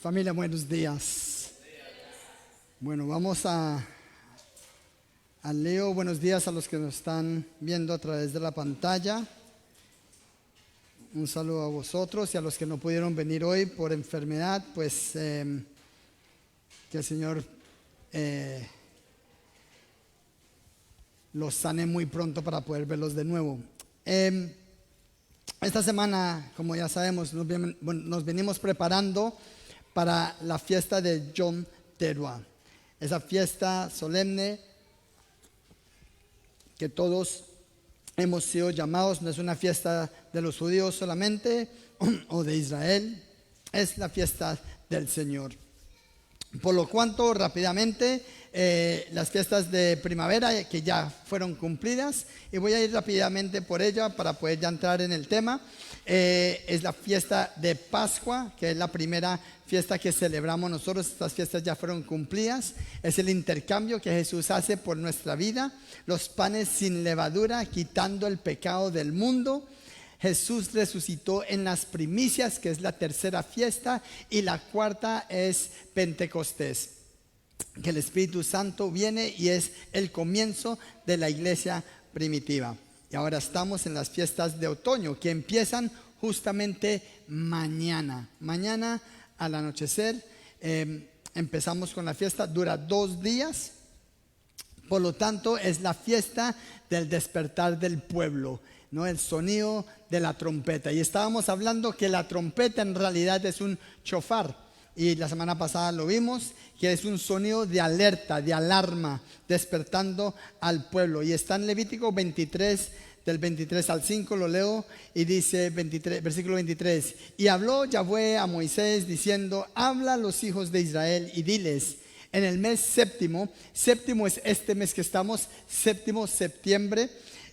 Familia, buenos días. Bueno, vamos a Leo. Buenos días a los que nos están viendo a través de la pantalla. Un saludo a vosotros y a los que no pudieron venir hoy por enfermedad, pues que el Señor los sane muy pronto para poder verlos de nuevo. Esta semana, como ya sabemos, nos venimos preparando para la fiesta de Yom Teruah, esa fiesta solemne que todos hemos sido llamados. No es una fiesta de los judíos solamente o de Israel, es la fiesta del Señor. Por lo cuanto, rápidamente, las fiestas de primavera que ya fueron cumplidas, y voy a ir rápidamente por ella para poder ya entrar en el tema. Es la fiesta de Pascua, que es la primera fiesta que celebramos nosotros. Estas fiestas ya fueron cumplidas. Es el intercambio que Jesús hace por nuestra vida. Los panes sin levadura, quitando el pecado del mundo. Jesús resucitó en las primicias, que es la tercera fiesta, y la cuarta es Pentecostés, que el Espíritu Santo viene y es el comienzo de la iglesia primitiva. Y ahora estamos en las fiestas de otoño, que empiezan justamente mañana. Mañana al anochecer empezamos con la fiesta, dura 2 días. Por lo tanto, es la fiesta del despertar del pueblo, ¿no? El sonido de la trompeta. Y estábamos hablando que la trompeta en realidad es un shofar. Y la semana pasada lo vimos, que es un sonido de alerta, de alarma, despertando al pueblo. Y está en Levítico 23, del 23 al 5, lo leo, y dice versículo 23. Y habló Yahweh a Moisés diciendo: habla a los hijos de Israel y diles: en el mes séptimo es este mes que estamos, séptimo, septiembre,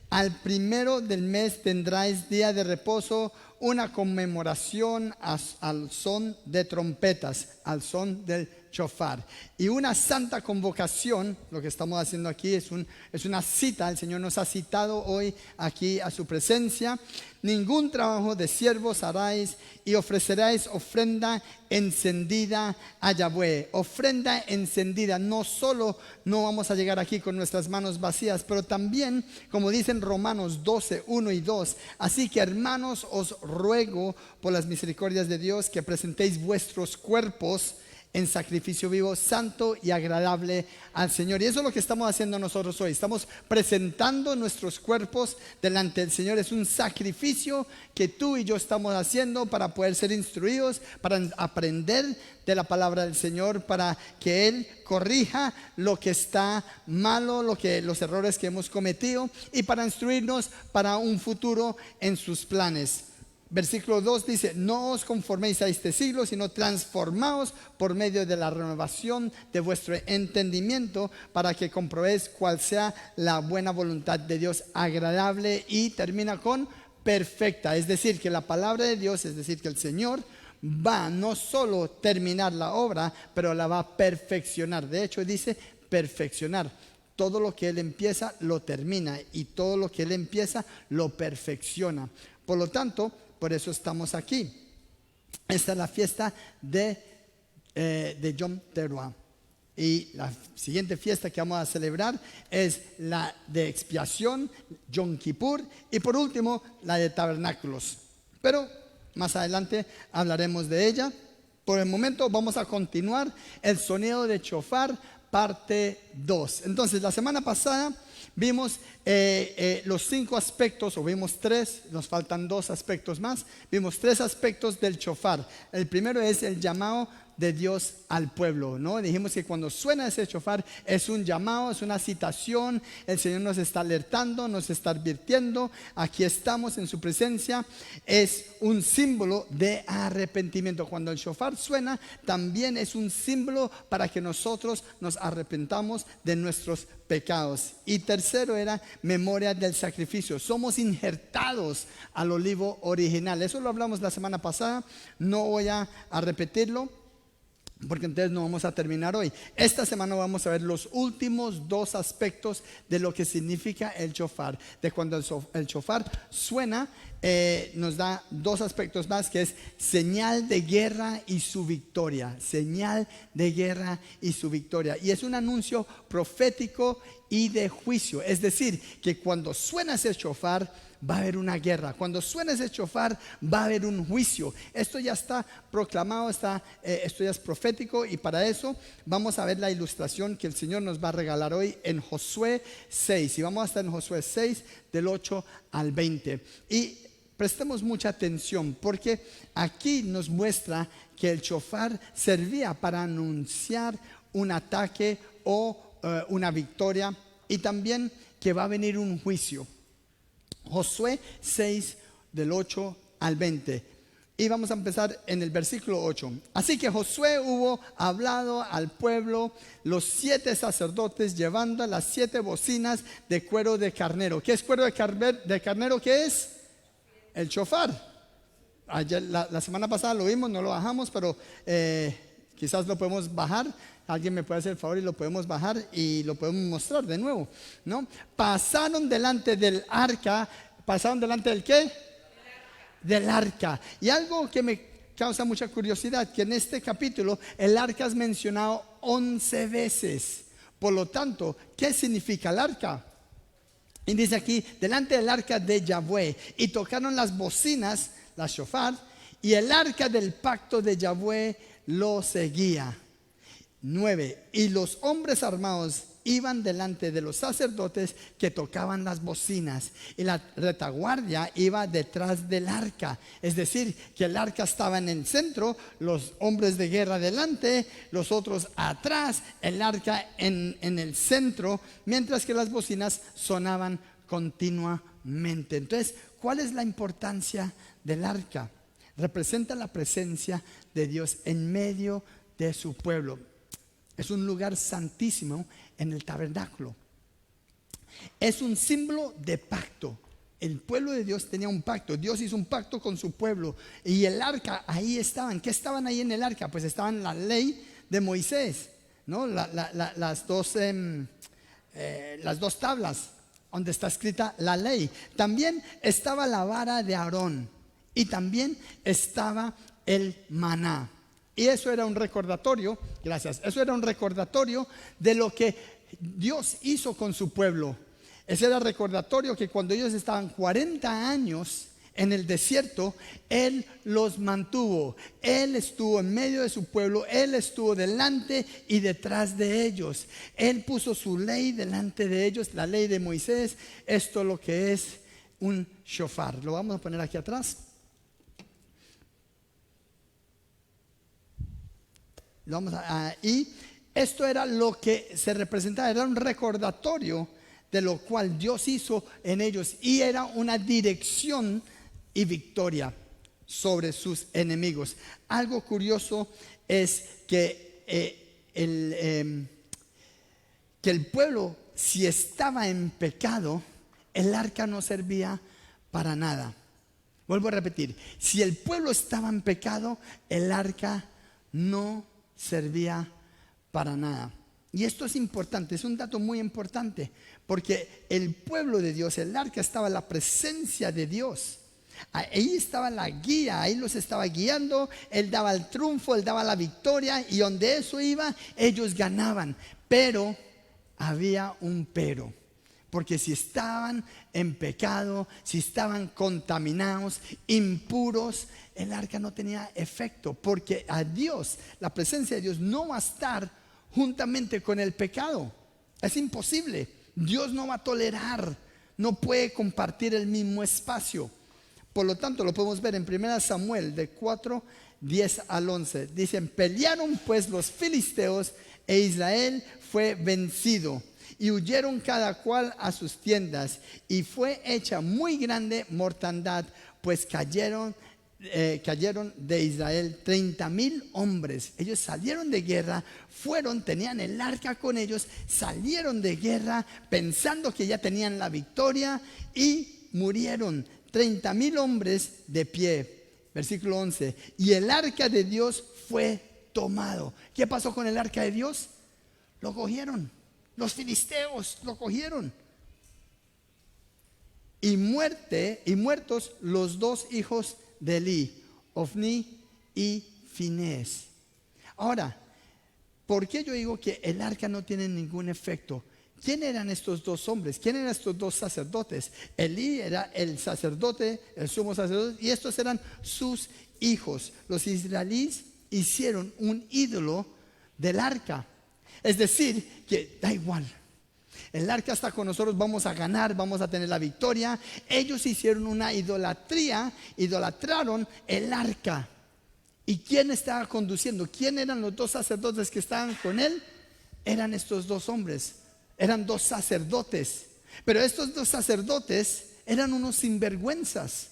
al primero del mes tendráis día de reposo, una conmemoración al son de trompetas, al son del shofar, y una santa convocación. Lo que estamos haciendo aquí es una cita. El Señor nos ha citado hoy aquí a su presencia. Ningún trabajo de siervos haráis, y ofreceráis ofrenda encendida a Yahweh. Ofrenda encendida. No solo no vamos a llegar aquí con nuestras manos vacías, pero también, como dicen Romanos 12, 1 y 2, así que, hermanos, os ruego por las misericordias de Dios que presentéis vuestros cuerpos en sacrificio vivo, santo y agradable al Señor. Y eso es lo que estamos haciendo nosotros hoy. Estamos presentando nuestros cuerpos delante del Señor. Es un sacrificio que tú y yo estamos haciendo para poder ser instruidos, para aprender de la palabra del Señor, para que Él corrija lo que está malo, los errores que hemos cometido, y para instruirnos para un futuro en sus planes. Versículo 2 dice: no os conforméis a este siglo, sino transformaos por medio de la renovación de vuestro entendimiento, para que comprobéis cuál sea la buena voluntad de Dios, agradable y, termina con, perfecta. Es decir, que la palabra de Dios, es decir, que el Señor va no solo terminar la obra, pero la va a perfeccionar. De hecho, dice perfeccionar. Todo lo que Él empieza lo termina, y todo lo que Él empieza lo perfecciona. Por lo tanto, por eso estamos aquí. Esta es la fiesta de Yom Teruah. Y la siguiente fiesta que vamos a celebrar es la de expiación, Yom Kippur, y por último la de tabernáculos. Pero más adelante hablaremos de ella. Por el momento vamos a continuar el sonido de shofar, parte 2. Entonces, la semana pasada vimos los 5 aspectos, o vimos 3, nos faltan 2 aspectos más. Vimos 3 aspectos del shofar. El primero es el llamado de Dios al pueblo, ¿no? Dijimos que cuando suena ese shofar es un llamado, es una citación. El Señor nos está alertando, nos está advirtiendo: aquí estamos en su presencia. Es un símbolo de arrepentimiento. Cuando el shofar suena, también es un símbolo para que nosotros nos arrepentamos de nuestros pecados. Y tercero era memoria del sacrificio. Somos injertados al olivo original. Eso lo hablamos la semana pasada, no voy a repetirlo. porque entonces no vamos a terminar hoy. Esta semana vamos a ver los últimos dos aspectos de lo que significa el shofar. De cuando el shofar suena, nos da dos aspectos más, que es señal de guerra y su victoria. Señal de guerra y su victoria. Y es un anuncio profético y de juicio. Es decir, que cuando suena ese shofar, va a haber una guerra. Cuando suene ese shofar, va a haber un juicio. Esto ya está proclamado, esto ya es profético, y para eso vamos a ver la ilustración que el Señor nos va a regalar hoy en Josué 6. Y vamos a estar en Josué 6 del 8 al 20. Y prestemos mucha atención, porque aquí nos muestra que el shofar servía para anunciar un ataque o una victoria, y también que va a venir un juicio. Josué 6 del 8 al 20. Y vamos a empezar en el versículo 8. Así que Josué hubo hablado al pueblo, los 7 sacerdotes llevando las 7 bocinas de cuero de carnero. ¿Qué es cuero de carnero? ¿Qué es? El shofar. Ayer, la semana pasada lo vimos, no lo bajamos, pero quizás lo podemos bajar. Alguien me puede hacer el favor y lo podemos bajar y lo podemos mostrar de nuevo, ¿no? Pasaron delante del arca. ¿Pasaron delante del qué? Del arca. Y algo que me causa mucha curiosidad, que en este capítulo el arca es mencionado 11 veces. Por lo tanto, ¿qué significa el arca? Y dice aquí, delante del arca de Yahweh, y tocaron las bocinas, las shofar, y el arca del pacto de Yahweh lo seguía. 9. Y los hombres armados iban delante de los sacerdotes que tocaban las bocinas, y la retaguardia iba detrás del arca. Es decir, que el arca estaba en el centro, los hombres de guerra delante, los otros atrás, el arca en el centro, mientras que las bocinas sonaban continuamente. Entonces, ¿cuál es la importancia del arca? Representa la presencia de Dios en medio de su pueblo. Es un lugar santísimo en el tabernáculo. Es un símbolo de pacto. El pueblo de Dios tenía un pacto. Dios hizo un pacto con su pueblo. Y el arca, ahí estaban. ¿Qué estaban ahí en el arca? Pues estaban la ley de Moisés, ¿no? Las dos tablas donde está escrita la ley. También estaba la vara de Aarón. Y también estaba el maná. Y eso era un recordatorio, gracias, eso era un recordatorio de lo que Dios hizo con su pueblo. Ese era recordatorio que cuando ellos estaban 40 años en el desierto, Él los mantuvo. Él estuvo en medio de su pueblo, Él estuvo delante y detrás de ellos. Él puso su ley delante de ellos, la ley de Moisés. Esto es lo que es un shofar. Lo vamos a poner aquí atrás. Y esto era lo que se representaba, era un recordatorio de lo cual Dios hizo en ellos, y era una dirección y victoria sobre sus enemigos. Algo curioso es que el pueblo, si estaba en pecado, el arca no servía para nada. Vuelvo a repetir, si el pueblo estaba en pecado, el arca no servía para nada. Y esto es importante, es un dato muy importante, porque el pueblo de Dios, el arca, estaba en la presencia de Dios. Ahí estaba la guía, ahí los estaba guiando. Él daba el triunfo, Él daba la victoria, y donde eso iba, ellos ganaban. Pero había un pero, porque si estaban en pecado, si estaban contaminados, impuros, el arca no tenía efecto, porque a Dios, la presencia de Dios no va a estar juntamente con el pecado. Es imposible. Dios no va a tolerar, no puede compartir el mismo espacio. Por lo tanto, lo podemos ver en 1 Samuel de 4, 10 al 11. Dicen: pelearon pues los filisteos, e Israel fue vencido, y huyeron cada cual a sus tiendas, y fue hecha muy grande mortandad, pues cayeron de Israel 30,000 hombres. Ellos salieron de guerra, tenían el arca con ellos, salieron de guerra pensando que ya tenían la victoria, y murieron 30,000 hombres de pie. Versículo 11: y el arca de Dios fue tomado. ¿Qué pasó con el arca de Dios? Lo cogieron. Los filisteos lo cogieron. Y muertos los dos hijos de Elí, Ofni y Finés. Ahora, ¿por qué yo digo que el arca no tiene ningún efecto? ¿Quién eran estos dos hombres? ¿Quién eran estos dos sacerdotes? Elí era el sacerdote, el sumo sacerdote, y estos eran sus hijos. Los israelíes hicieron un ídolo del arca. Es decir, que da igual. El arca está con nosotros, vamos a ganar, vamos a tener la victoria. Ellos hicieron una idolatría, idolatraron el arca. ¿Y quién estaba conduciendo? ¿Quién eran los dos sacerdotes que estaban con él? Eran estos dos hombres, eran dos sacerdotes. Pero estos dos sacerdotes eran unos sinvergüenzas.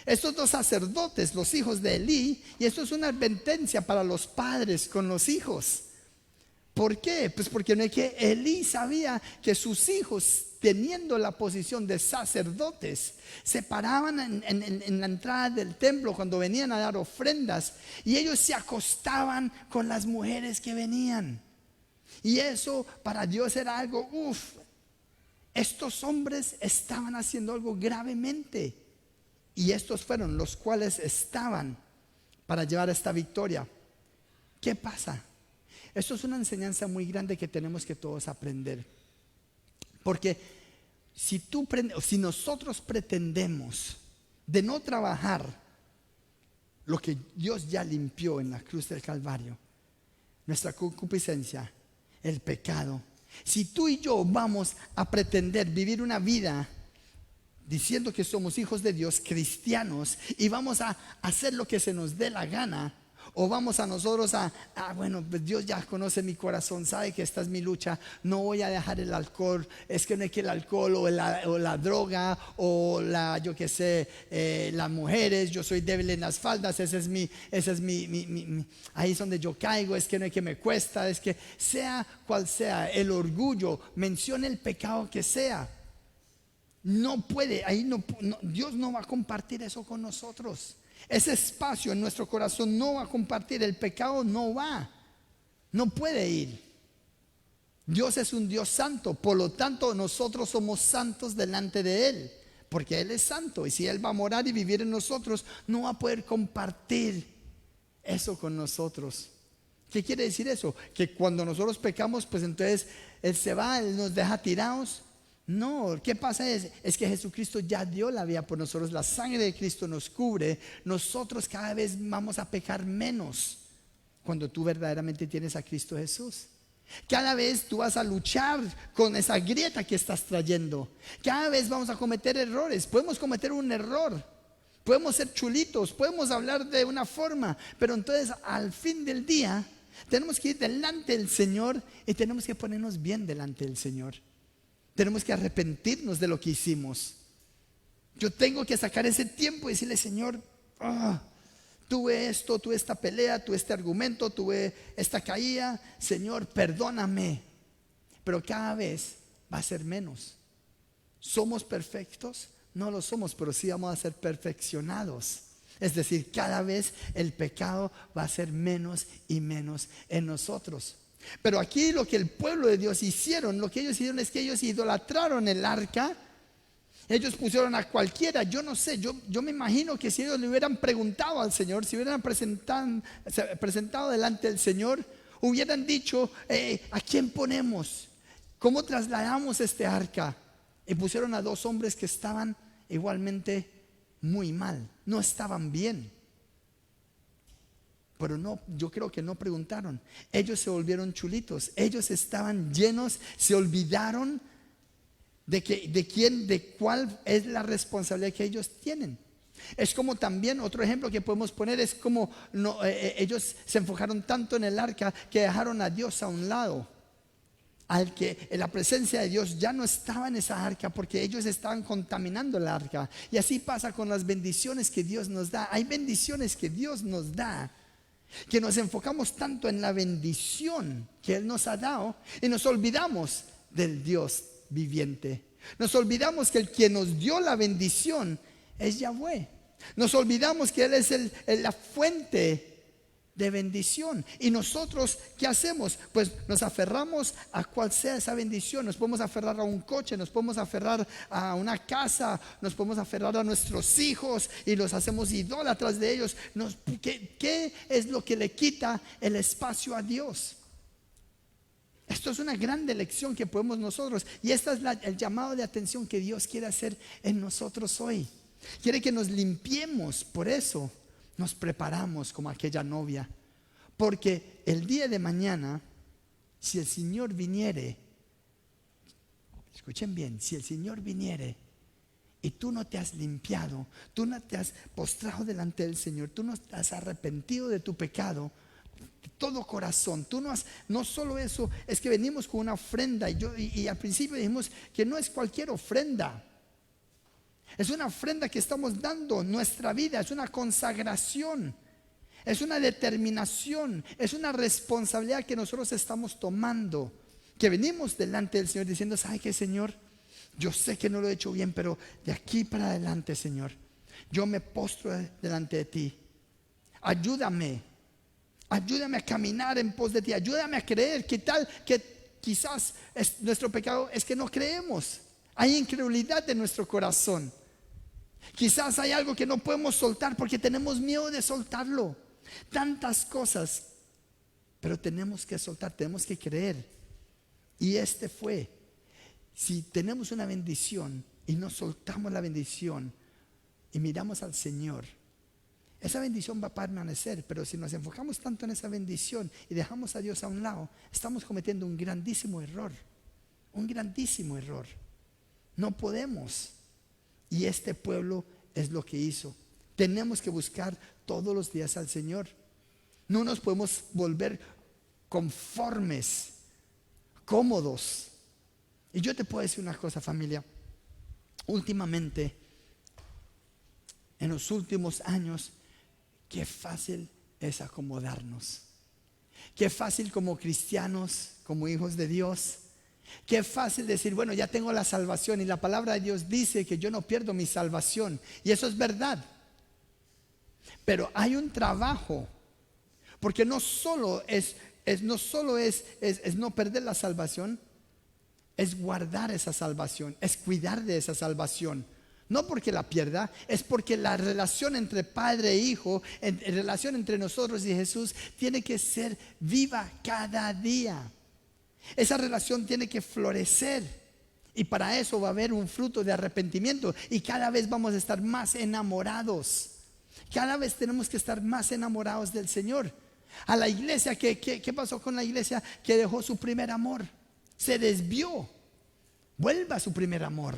Estos dos sacerdotes, los hijos de Elí, y esto es una advertencia para los padres con los hijos. ¿Por qué? Pues porque no es que Elí sabía que sus hijos, teniendo la posición de sacerdotes, se paraban en la entrada del templo cuando venían a dar ofrendas, y ellos se acostaban con las mujeres que venían. Y eso para Dios era algo, estos hombres estaban haciendo algo gravemente, y estos fueron los cuales estaban para llevar esta victoria. ¿Qué pasa? Esto es una enseñanza muy grande que tenemos que todos aprender. Porque si nosotros pretendemos de no trabajar lo que Dios ya limpió en la cruz del Calvario, nuestra concupiscencia, el pecado, si tú y yo vamos a pretender vivir una vida diciendo que somos hijos de Dios, cristianos, y vamos a hacer lo que se nos dé la gana, o vamos a nosotros bueno, pues Dios ya conoce mi corazón, sabe que esta es mi lucha, no voy a dejar el alcohol, es que no es que el alcohol o la droga o yo que sé, las mujeres, yo soy débil en las faldas, ese es mi, ahí es donde yo caigo, es que no es que me cuesta, es que sea cual sea, el orgullo, mencione el pecado que sea, no puede, Dios no va a compartir eso con nosotros. Ese espacio en nuestro corazón no va a compartir, el pecado no puede ir. Dios es un Dios santo, por lo tanto nosotros somos santos delante de Él, porque Él es santo, y si Él va a morar y vivir en nosotros, no va a poder compartir eso con nosotros. ¿Qué quiere decir eso? Que cuando nosotros pecamos, pues entonces Él se va, Él nos deja tirados. No, ¿qué pasa? Es que Jesucristo ya dio la vida por nosotros, la sangre de Cristo nos cubre, nosotros cada vez vamos a pecar menos cuando tú verdaderamente tienes a Cristo Jesús. Cada vez tú vas a luchar con esa grieta que estás trayendo, cada vez vamos a cometer errores, podemos cometer un error, podemos ser chulitos, podemos hablar de una forma, pero entonces al fin del día tenemos que ir delante del Señor y tenemos que ponernos bien delante del Señor. Tenemos que arrepentirnos de lo que hicimos. Yo tengo que sacar ese tiempo y decirle, Señor, tuve esto, tuve esta pelea, tuve este argumento, tuve esta caída. Señor, perdóname. Pero cada vez va a ser menos. ¿Somos perfectos? No lo somos, pero sí vamos a ser perfeccionados. Es decir, cada vez el pecado va a ser menos y menos en nosotros. Pero aquí lo que el pueblo de Dios hicieron, lo que ellos hicieron es que ellos idolatraron el arca. Ellos pusieron a cualquiera, yo no sé, yo me imagino que si ellos le hubieran preguntado al Señor, si hubieran presentado delante del Señor, hubieran dicho, ¿a quién ponemos? ¿Cómo trasladamos este arca? Y pusieron a dos hombres que estaban igualmente muy mal, no estaban bien. Pero no, yo creo que no preguntaron. Ellos se volvieron chulitos. Ellos estaban llenos, se olvidaron de cuál es la responsabilidad que ellos tienen. Es como también otro ejemplo que podemos poner, es como ellos se enfocaron tanto en el arca que dejaron a Dios a un lado. Al que en la presencia de Dios ya no estaba en esa arca, porque ellos estaban contaminando el arca. Y así pasa con las bendiciones que Dios nos da. Hay bendiciones que Dios nos da, que nos enfocamos tanto en la bendición que Él nos ha dado y nos olvidamos del Dios viviente. Nos olvidamos que el quien nos dio la bendición es Yahweh. Nos olvidamos que Él es la fuente de bendición. Y nosotros, ¿qué hacemos? Pues nos aferramos a cual sea esa bendición. Nos podemos aferrar a un coche, nos podemos aferrar a una casa, nos podemos aferrar a nuestros hijos y los hacemos idólatras de ellos. ¿Qué es lo que le quita el espacio a Dios? Esto es una gran lección que podemos nosotros, y este es el llamado de atención que Dios quiere hacer en nosotros hoy. Quiere que nos limpiemos. Por eso nos preparamos como aquella novia, porque el día de mañana, si el Señor viniere, escuchen bien, si el Señor viniere y tú no te has limpiado, tú no te has postrado delante del Señor, tú no te has arrepentido de tu pecado de todo corazón, tú no solo eso, es que venimos con una ofrenda, y al principio dijimos que no es cualquier ofrenda. Es una ofrenda que estamos dando nuestra vida, es una consagración, es una determinación, es una responsabilidad que nosotros estamos tomando, que venimos delante del Señor diciendo: ¿sabe qué, Señor? Yo sé que no lo he hecho bien, pero de aquí para adelante, Señor, yo me postro delante de ti. Ayúdame a caminar en pos de ti, ayúdame a creer. ¿Qué tal que quizás nuestro pecado es que no creemos? Hay incredulidad en nuestro corazón. Quizás hay algo que no podemos soltar porque tenemos miedo de soltarlo. Tantas cosas, pero tenemos que soltar, tenemos que creer. Y si tenemos una bendición y no soltamos la bendición y miramos al Señor, esa bendición va a permanecer. Pero si nos enfocamos tanto en esa bendición y dejamos a Dios a un lado, estamos cometiendo un grandísimo error. Un grandísimo error. No podemos. Y este pueblo es lo que hizo. Tenemos que buscar todos los días al Señor. No nos podemos volver conformes, cómodos. Y yo te puedo decir una cosa, familia. Últimamente, en los últimos años, qué fácil es acomodarnos. Qué fácil como cristianos, como hijos de Dios. Qué fácil decir: bueno, ya tengo la salvación, y la palabra de Dios dice que yo no pierdo mi salvación, y eso es verdad. Pero hay un trabajo, porque no solo es no perder la salvación, es guardar esa salvación, es cuidar de esa salvación. No porque la pierda, es porque la relación entre padre e hijo, en relación entre nosotros y Jesús, tiene que ser viva cada día. Esa relación tiene que florecer, y para eso va a haber un fruto de arrepentimiento, y cada vez vamos a estar más enamorados. Cada vez tenemos que estar más enamorados del Señor. A la iglesia, ¿qué pasó con la iglesia que dejó su primer amor? Se desvió. Vuelva a su primer amor.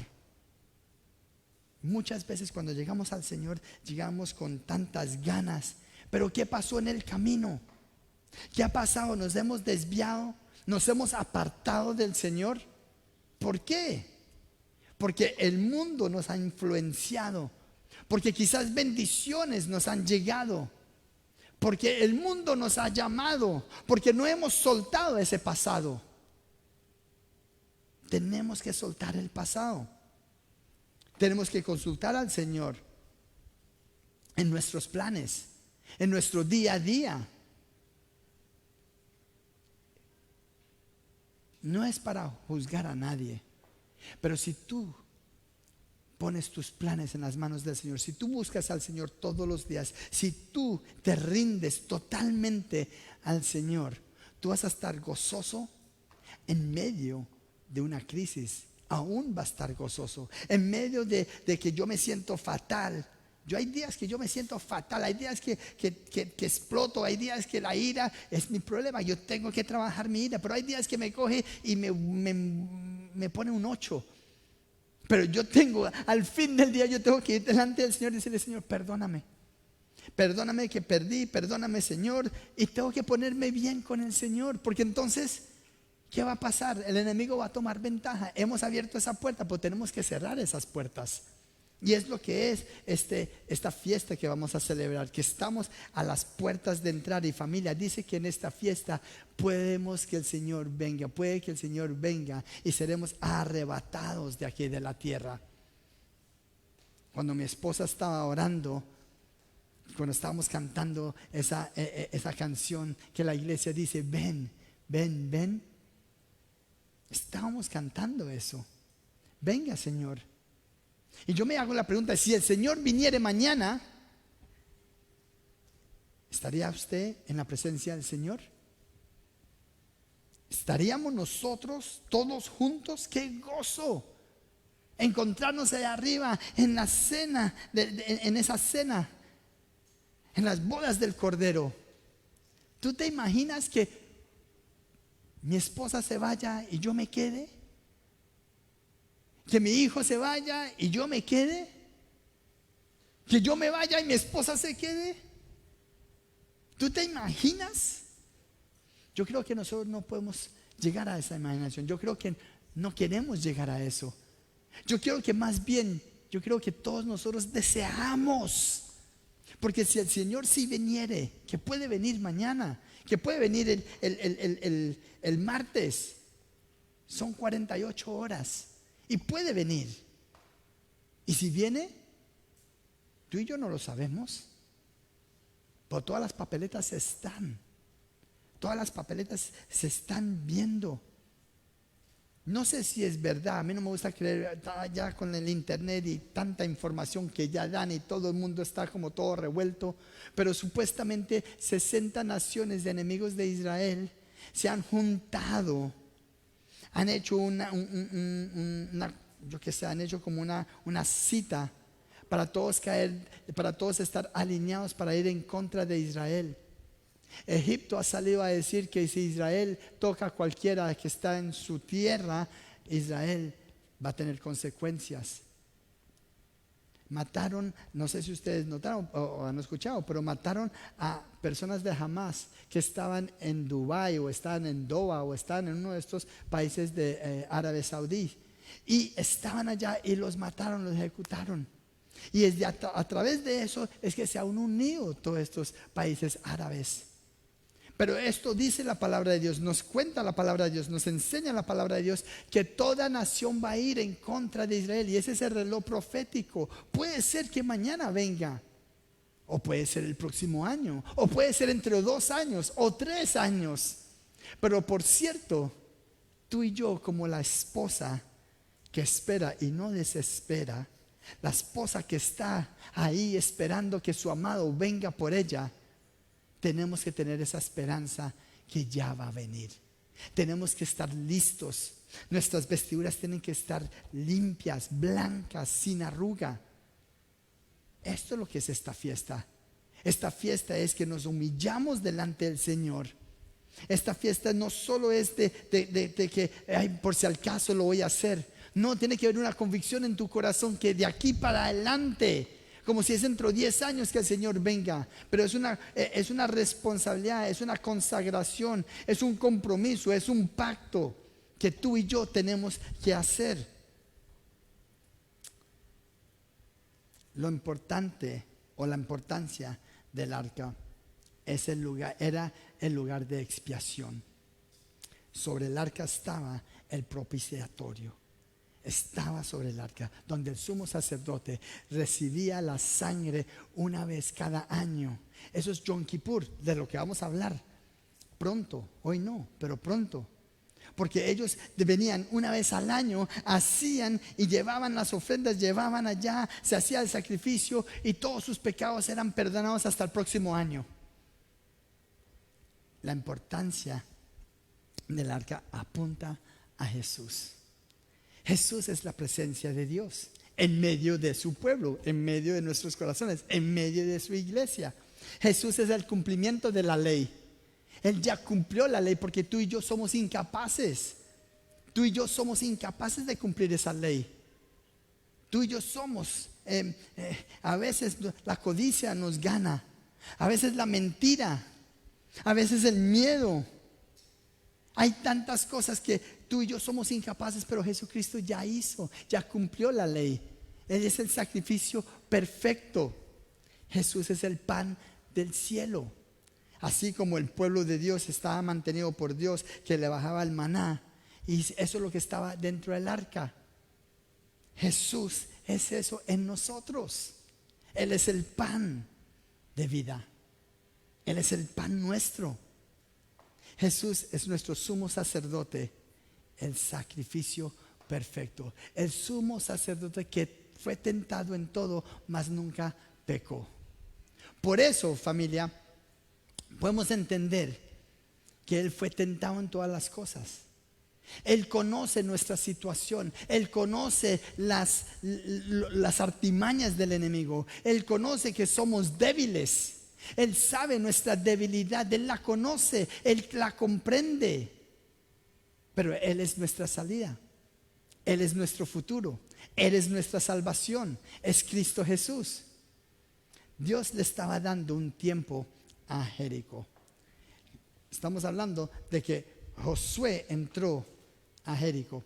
Muchas veces cuando llegamos al Señor, llegamos con tantas ganas, pero ¿qué pasó en el camino? ¿Qué ha pasado? Nos hemos desviado, nos hemos apartado del Señor. ¿Por qué? Porque el mundo nos ha influenciado, porque quizás bendiciones nos han llegado, porque el mundo nos ha llamado, porque no hemos soltado ese pasado. Tenemos que soltar el pasado. Tenemos que consultar al Señor en nuestros planes, en nuestro día a día. No es para juzgar a nadie, pero si tú pones tus planes en las manos del Señor, si tú buscas al Señor todos los días, si tú te rindes totalmente al Señor, tú vas a estar gozoso en medio de una crisis. Aún va a estar gozoso en medio de que yo me siento fatal. Hay días que yo me siento fatal, hay días que exploto, hay días que la ira es mi problema, yo tengo que trabajar mi ira, pero hay días que me coge y me pone un 8. Pero al fin del día yo tengo que ir delante del Señor y decirle: Señor, perdóname que perdí, perdóname, Señor, y tengo que ponerme bien con el Señor, porque entonces ¿qué va a pasar? El enemigo va a tomar ventaja. Hemos abierto esa puerta, pero tenemos que cerrar esas puertas. Y es lo que es esta fiesta que vamos a celebrar, que estamos a las puertas de entrar. Y familia, dice que en esta fiesta puede que el Señor venga y seremos arrebatados de aquí de la tierra. Cuando mi esposa estaba orando, Cuando estábamos cantando esa canción que la iglesia dice, ven, ven, ven. Estábamos cantando eso. Venga, Señor. Y yo me hago la pregunta, si el Señor viniere mañana, ¿estaría usted en la presencia del Señor? ¿Estaríamos nosotros todos juntos? ¡Qué gozo! Encontrarnos allá arriba en la cena, en esa cena, en las bodas del Cordero. ¿Tú te imaginas que mi esposa se vaya y yo me quede? ¿Que mi hijo se vaya y yo me quede? ¿Que yo me vaya y mi esposa se quede? ¿Tú te imaginas? Yo creo que nosotros no podemos llegar a esa imaginación. Yo creo que no queremos llegar a eso. Yo creo que más bien, yo creo que todos nosotros deseamos. Porque si el Señor sí viniere, que puede venir mañana, que puede venir el martes, son 48 horas y puede venir. Y si viene, tú y yo no lo sabemos, pero todas las papeletas están. Todas las papeletas se están viendo. No sé si es verdad, a mí no me gusta creer, ya con el internet y tanta información que ya dan y todo el mundo está como todo revuelto, pero supuestamente 60 naciones de enemigos de Israel se han juntado, han hecho han hecho como una cita para todos para todos estar alineados para ir en contra de Israel. Egipto ha salido a decir que si Israel toca a cualquiera que está en su tierra, Israel va a tener consecuencias. Mataron, no sé si ustedes notaron o han escuchado, pero mataron a personas de Hamas que estaban en Dubái o estaban en Doha o estaban en uno de estos países de Arabia Saudí. Y estaban allá y los mataron, los ejecutaron. Y a través de eso es que se han unido todos estos países árabes. Pero esto dice la palabra de Dios, nos cuenta la palabra de Dios, nos enseña la palabra de Dios que toda nación va a ir en contra de Israel. Y ese es el reloj profético. Puede ser que mañana venga, o puede ser el próximo año, o puede ser entre 2 años o 3 años. Pero por cierto, tú y yo, como la esposa que espera y no desespera, la esposa que está ahí esperando que su amado venga por ella, tenemos que tener esa esperanza que ya va a venir. Tenemos que estar listos. Nuestras vestiduras tienen que estar limpias, blancas, sin arruga. Esto es lo que es esta fiesta. Esta fiesta es que nos humillamos delante del Señor. Esta fiesta no solo es de que por si al caso lo voy a hacer. No, tiene que haber una convicción en tu corazón que de aquí para adelante, como si es dentro de 10 años que el Señor venga, pero es una responsabilidad, es una consagración, es un compromiso, es un pacto que tú y yo tenemos que hacer. Lo importante o la importancia del arca era el lugar de expiación. Sobre el arca estaba el propiciatorio. Estaba sobre el arca, donde el sumo sacerdote recibía la sangre una vez cada año. Eso es Yom Kippur, de lo que vamos a hablar pronto. Hoy no, pero pronto. Porque ellos venían una vez al año, hacían y llevaban las ofrendas, llevaban allá, se hacía el sacrificio y todos sus pecados eran perdonados hasta el próximo año. La importancia del arca apunta a Jesús. Jesús es la presencia de Dios en medio de su pueblo, en medio de nuestros corazones, en medio de su iglesia. Jesús es el cumplimiento de la ley. Él ya cumplió la ley porque tú y yo somos incapaces. Tú y yo somos incapaces de cumplir esa ley. Tú y yo somos, a veces la codicia nos gana, a veces la mentira, a veces el miedo. Hay tantas cosas que tú y yo somos incapaces, pero Jesucristo ya hizo, ya cumplió la ley. Él es el sacrificio perfecto. Jesús es el pan del cielo. Así como el pueblo de Dios estaba mantenido por Dios, que le bajaba el maná, y eso es lo que estaba dentro del arca. Jesús es eso en nosotros. Él es el pan. de vida. Él es el pan nuestro. Jesús es nuestro sumo sacerdote, el sacrificio perfecto, el sumo sacerdote que fue tentado en todo, mas nunca pecó. Por eso, familia, podemos entender que Él fue tentado en todas las cosas. Él conoce nuestra situación, Él conoce las artimañas del enemigo, Él conoce que somos débiles, Él sabe nuestra debilidad, Él la conoce, Él la comprende. Pero Él es nuestra salida, Él es nuestro futuro, Él es nuestra salvación, es Cristo Jesús. Dios le estaba dando un tiempo a Jericó. Estamos hablando de que Josué entró a Jericó.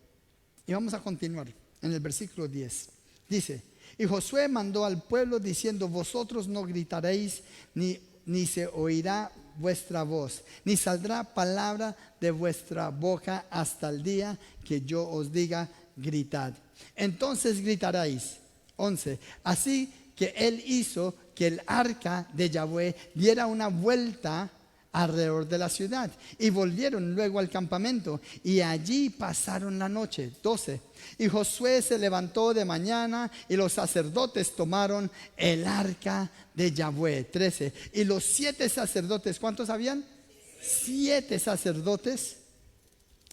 Y vamos a continuar en el versículo 10. Dice: y Josué mandó al pueblo diciendo: vosotros no gritaréis, ni se oirá vuestra voz, ni saldrá palabra de vuestra boca hasta el día que yo os diga gritad. Entonces gritaréis. 11. Así que él hizo que el arca de Yahweh diera una vuelta alrededor de la ciudad, y volvieron luego al campamento, y allí pasaron la noche. 12. Y Josué se levantó de mañana, y los sacerdotes tomaron el arca de Yahweh. 13. Y los 7 sacerdotes, ¿cuántos habían? 7 sacerdotes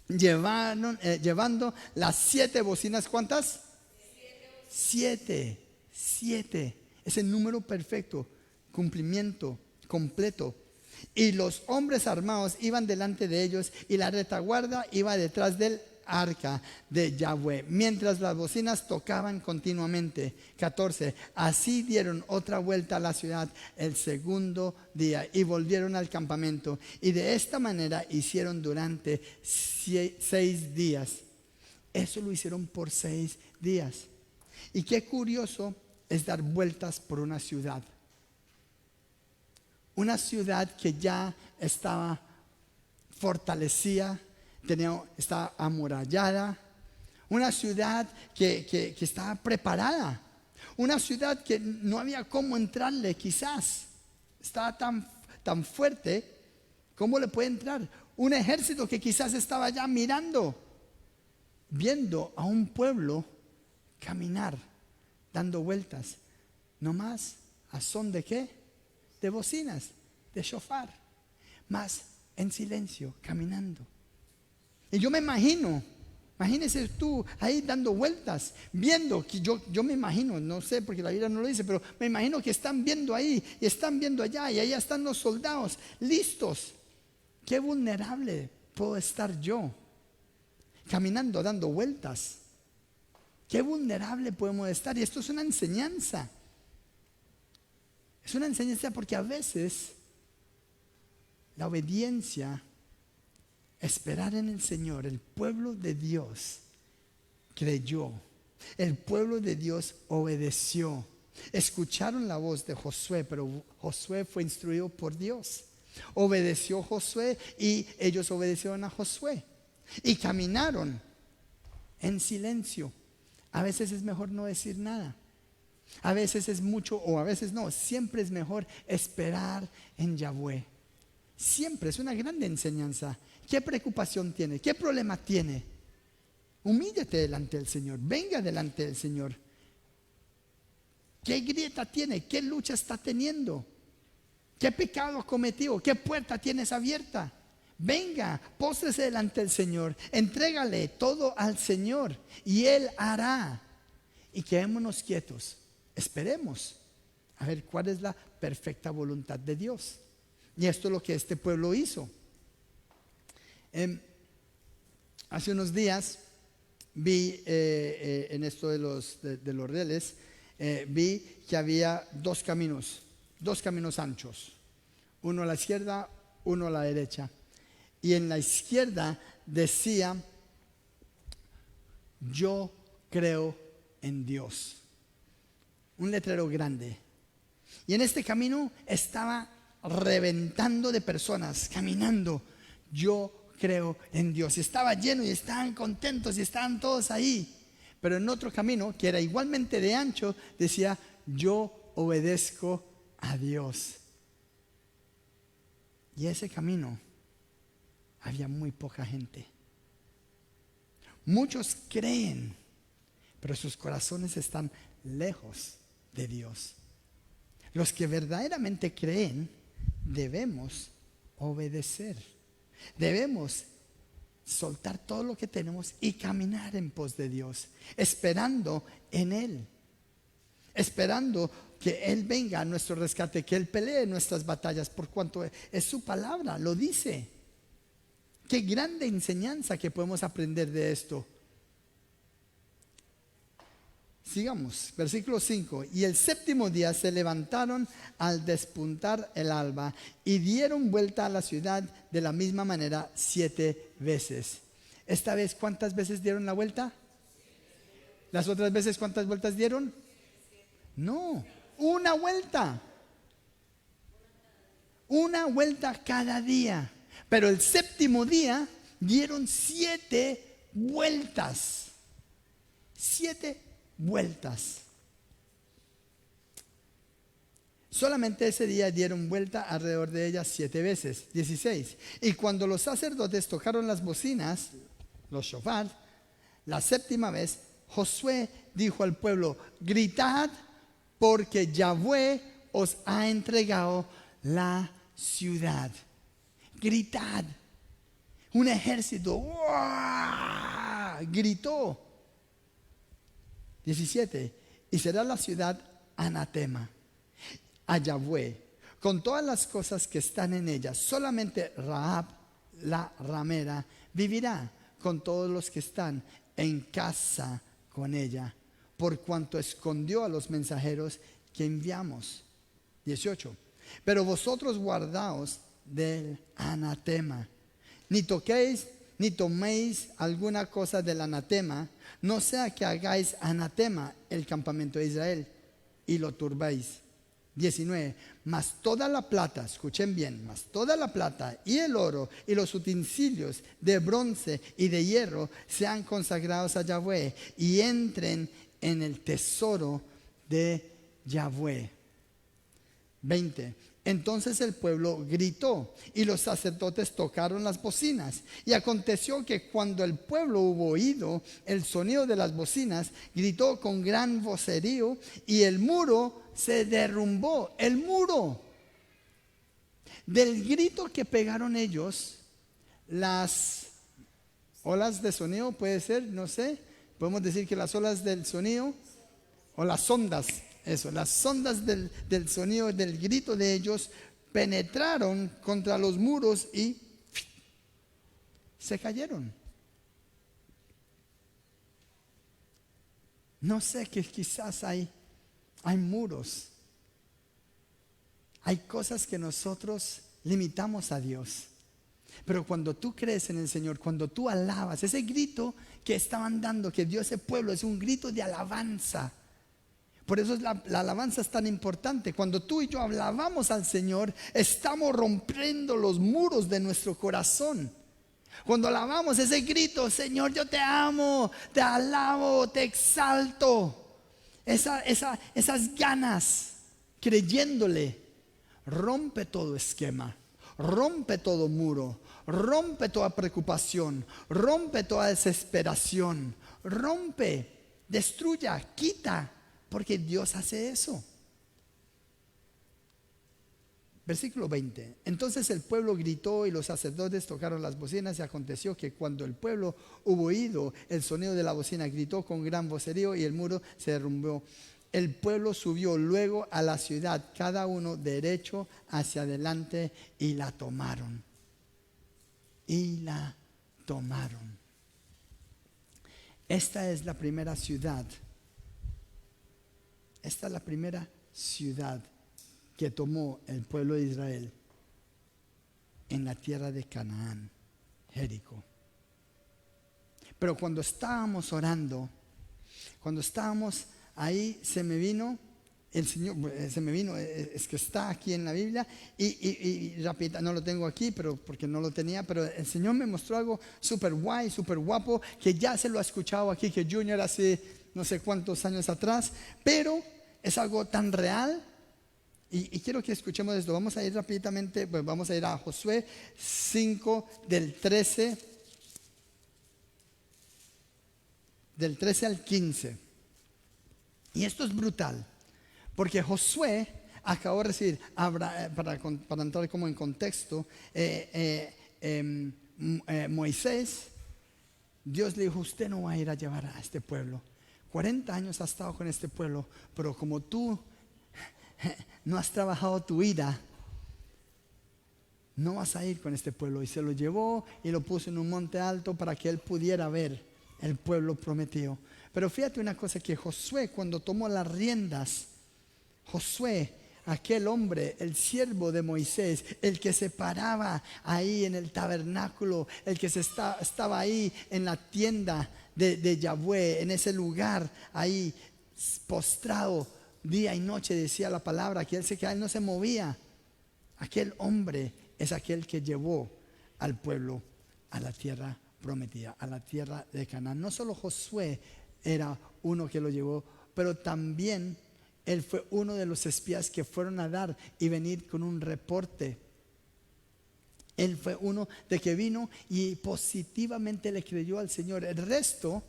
llevando las 7 bocinas. ¿Cuántas? 7. Es el número perfecto, cumplimiento completo. Y los hombres armados iban delante de ellos, y la retaguardia iba detrás del arca de Yahweh, mientras las bocinas tocaban continuamente. 14. Así dieron otra vuelta a la ciudad el segundo día, y volvieron al campamento, y de esta manera hicieron durante 6 días. Eso lo hicieron por 6 días. Y qué curioso es dar vueltas por una ciudad. Una ciudad que ya estaba fortalecida, estaba amurallada. Una ciudad que estaba preparada. Una ciudad que no había cómo entrarle, quizás. Estaba tan fuerte, ¿cómo le puede entrar? Un ejército que quizás estaba ya mirando, viendo a un pueblo caminar, dando vueltas. No más, ¿a son de qué? De bocinas, de shofar, más en silencio, caminando. Y yo me imagino, imagínese tú ahí dando vueltas, viendo, que yo me imagino, no sé porque la Biblia no lo dice, pero me imagino que están viendo ahí y están viendo allá, y allá están los soldados listos. Qué vulnerable puedo estar yo, caminando, dando vueltas. Qué vulnerable podemos estar. Y esto es una enseñanza. Es una enseñanza porque a veces la obediencia, esperar en el Señor, el pueblo de Dios creyó, el pueblo de Dios obedeció. Escucharon la voz de Josué, pero Josué fue instruido por Dios. Obedeció Josué y ellos obedecieron a Josué y caminaron en silencio. A veces es mejor no decir nada. A veces es mucho, o a veces no. Siempre es mejor esperar en Yahweh. Siempre es una grande enseñanza. ¿Qué preocupación tiene? ¿Qué problema tiene? Humíllate delante del Señor. Venga delante del Señor. ¿Qué grieta tiene? ¿Qué lucha está teniendo? ¿Qué pecado cometió? ¿Qué puerta tienes abierta? Venga, póstrese delante del Señor. Entrégale todo al Señor y Él hará. Y quedémonos quietos. Esperemos a ver cuál es la perfecta voluntad de Dios. Y esto es lo que este pueblo hizo. Hace unos días vi en esto de los rieles, vi que había 2 caminos anchos. Uno a la izquierda, uno a la derecha. Y en la izquierda decía: yo creo en Dios. Un letrero grande. Y en este camino estaba reventando de personas, caminando. Yo creo en Dios. Y estaba lleno y estaban contentos y estaban todos ahí. Pero en otro camino, que era igualmente de ancho, decía: yo obedezco a Dios. Y ese camino había muy poca gente. Muchos creen, pero sus corazones están lejos de Dios. Los que verdaderamente creen, debemos obedecer. Debemos soltar todo lo que tenemos y caminar en pos de Dios, esperando en Él, esperando que Él venga a nuestro rescate, que Él pelee nuestras batallas, por cuanto es su palabra, lo dice. Qué grande enseñanza que podemos aprender de esto. Sigamos, versículo 5. Y el séptimo día se levantaron al despuntar el alba y dieron vuelta a la ciudad de la misma manera 7 veces. Esta vez, ¿cuántas veces dieron la vuelta? ¿Las otras veces cuántas vueltas dieron? No, una vuelta. Una vuelta cada día. Pero el séptimo día dieron 7 vueltas. 7 vueltas. Solamente ese día dieron vuelta alrededor de ella 7 veces. 16. Y cuando los sacerdotes tocaron las bocinas, los shofar, la séptima vez, Josué dijo al pueblo: gritad, porque Yahweh os ha entregado la ciudad. Gritad. Un ejército ¡uah! Gritó. 17. Y será la ciudad anatema a Yahweh, con todas las cosas que están en ella. Solamente Rahab, la ramera, vivirá con todos los que están en casa con ella, por cuanto escondió a los mensajeros que enviamos. 18. Pero vosotros guardaos del anatema. Ni toquéis ni toméis alguna cosa del anatema, no sea que hagáis anatema el campamento de Israel y lo turbéis. 19. Mas toda la plata, escuchen bien, mas toda la plata y el oro y los utensilios de bronce y de hierro sean consagrados a Yahweh y entren en el tesoro de Yahweh. 20. Entonces el pueblo gritó y los sacerdotes tocaron las bocinas. Y aconteció que cuando el pueblo hubo oído el sonido de las bocinas, gritó con gran vocerío y el muro se derrumbó. El muro. Del grito que pegaron ellos, las olas de sonido, puede ser, no sé, podemos decir que las olas del sonido o las ondas. Eso, las ondas del sonido, del grito de ellos, penetraron contra los muros y se cayeron. No sé, que quizás hay muros. Hay cosas que nosotros limitamos a Dios. Pero cuando tú crees en el Señor, cuando tú alabas, ese grito que estaban dando, que dio ese pueblo, es un grito de alabanza. Por eso la alabanza es tan importante. Cuando tú y yo alabamos al Señor, estamos rompiendo los muros de nuestro corazón. Cuando alabamos, ese grito: Señor, yo te amo, te alabo, te exalto, esas ganas, creyéndole, rompe todo esquema, rompe todo muro, rompe toda preocupación, rompe toda desesperación, rompe, destruya, quita. Porque Dios hace eso. Versículo 20. Entonces el pueblo gritó y los sacerdotes tocaron las bocinas. Y aconteció que cuando el pueblo hubo oído el sonido de la bocina, gritó con gran vocerío y el muro se derrumbó. El pueblo subió luego a la ciudad, cada uno derecho hacia adelante, y la tomaron. Y la tomaron. Esta es la primera ciudad. Esta es la primera ciudad que tomó el pueblo de Israel en la tierra de Canaán, Jericó. Pero cuando estábamos orando, cuando estábamos ahí, se me vino el Señor, es que está aquí en la Biblia y rápido, no lo tengo aquí, pero porque no lo tenía, pero el Señor me mostró algo súper guay, súper guapo, que ya se lo ha escuchado aquí, que Junior hace no sé cuántos años atrás, pero es algo tan real Y quiero que escuchemos esto. Vamos a ir rápidamente, pues vamos a ir a Josué 5 del 13 al 15. Y esto es brutal, porque Josué acabó de recibir, para entrar como en contexto, Moisés, Dios le dijo: usted no va a ir a llevar a este pueblo. 40 años has estado con este pueblo, pero como tú no has trabajado tu vida, no vas a ir con este pueblo. Y se lo llevó y lo puso en un monte alto para que él pudiera ver el pueblo prometido. Pero fíjate una cosa, que Josué, cuando tomó las riendas, Josué, aquel hombre, el siervo de Moisés, el que se paraba ahí en el tabernáculo, el que estaba ahí en la tienda de Yahweh, en ese lugar ahí postrado día y noche, decía la palabra que él se quedaba, él no se movía. Aquel hombre es aquel que llevó al pueblo a la tierra prometida, a la tierra de Canaán. No solo Josué era uno que lo llevó, pero también él fue uno de los espías que fueron a dar y venir con un reporte. Él fue uno de que vino y positivamente le creyó al Señor. El resto,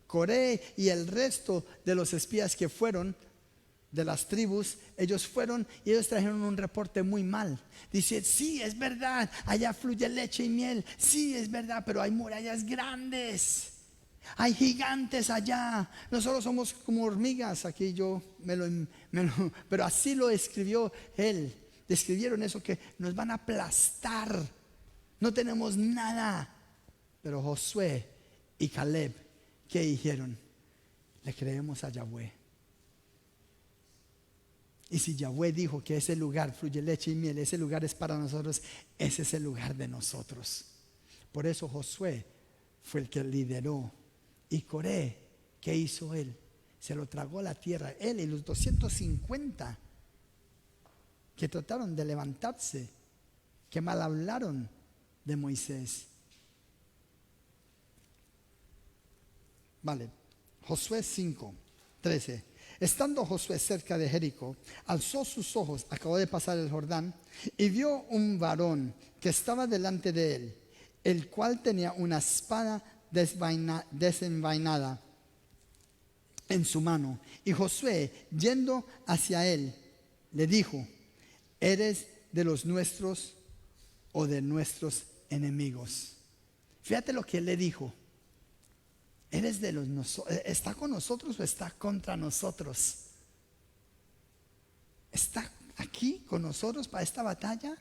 Coré y el resto de los espías que fueron de las tribus, ellos fueron y ellos trajeron un reporte muy mal. Dice: sí, es verdad, allá fluye leche y miel. Sí, es verdad, pero hay murallas grandes, hay gigantes allá. Nosotros somos como hormigas. Aquí yo pero así lo escribió él. Describieron eso, que nos van a aplastar, no tenemos nada. Pero Josué y Caleb, ¿qué dijeron? Le creemos a Yahweh. Y si Yahweh dijo que ese lugar fluye leche y miel, ese lugar es para nosotros, ese es el lugar de nosotros. Por eso Josué fue el que lideró. Y Coré, ¿qué hizo él? Se lo tragó la tierra, él y los 250 que trataron de levantarse, que mal hablaron de Moisés. Vale, Josué 5:13. Estando Josué cerca de Jericó, alzó sus ojos, acabó de pasar el Jordán, y vio un varón que estaba delante de él, el cual tenía una espada desenvainada en su mano. Y Josué, yendo hacia él, le dijo: ¿eres de los nuestros o de nuestros enemigos? Fíjate lo que él le dijo. ¿Eres de los ¿Está con nosotros o está contra nosotros? ¿Está aquí con nosotros para esta batalla?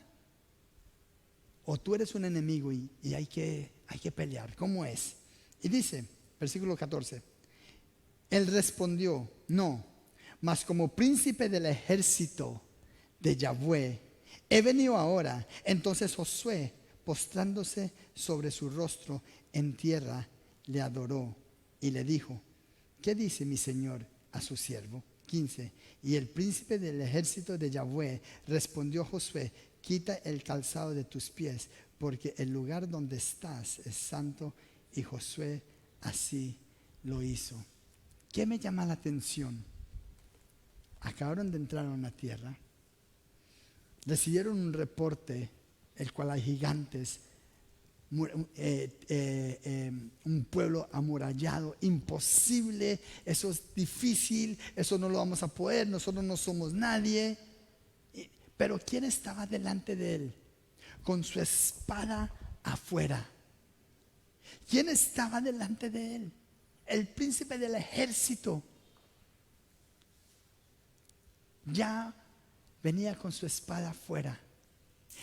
¿O tú eres un enemigo y hay que pelear? ¿Cómo es? Y dice, versículo 14: él respondió: no, mas como príncipe del ejército de Yahweh he venido ahora. Entonces Josué, postrándose sobre su rostro en tierra, le adoró y le dijo: ¿qué dice mi señor a su siervo? 15. Y el príncipe del ejército de Yahweh respondió a Josué: quita el calzado de tus pies, porque el lugar donde estás es santo. Y Josué así lo hizo. ¿Qué me llama la atención? Acabaron de entrar a una tierra, recibieron un reporte, el cual hay gigantes, un pueblo amurallado, imposible, eso es difícil, eso no lo vamos a poder, nosotros no somos nadie. Pero ¿quién estaba delante de él? Con su espada afuera. ¿Quién estaba delante de él? El príncipe del ejército. Ya venía con su espada afuera.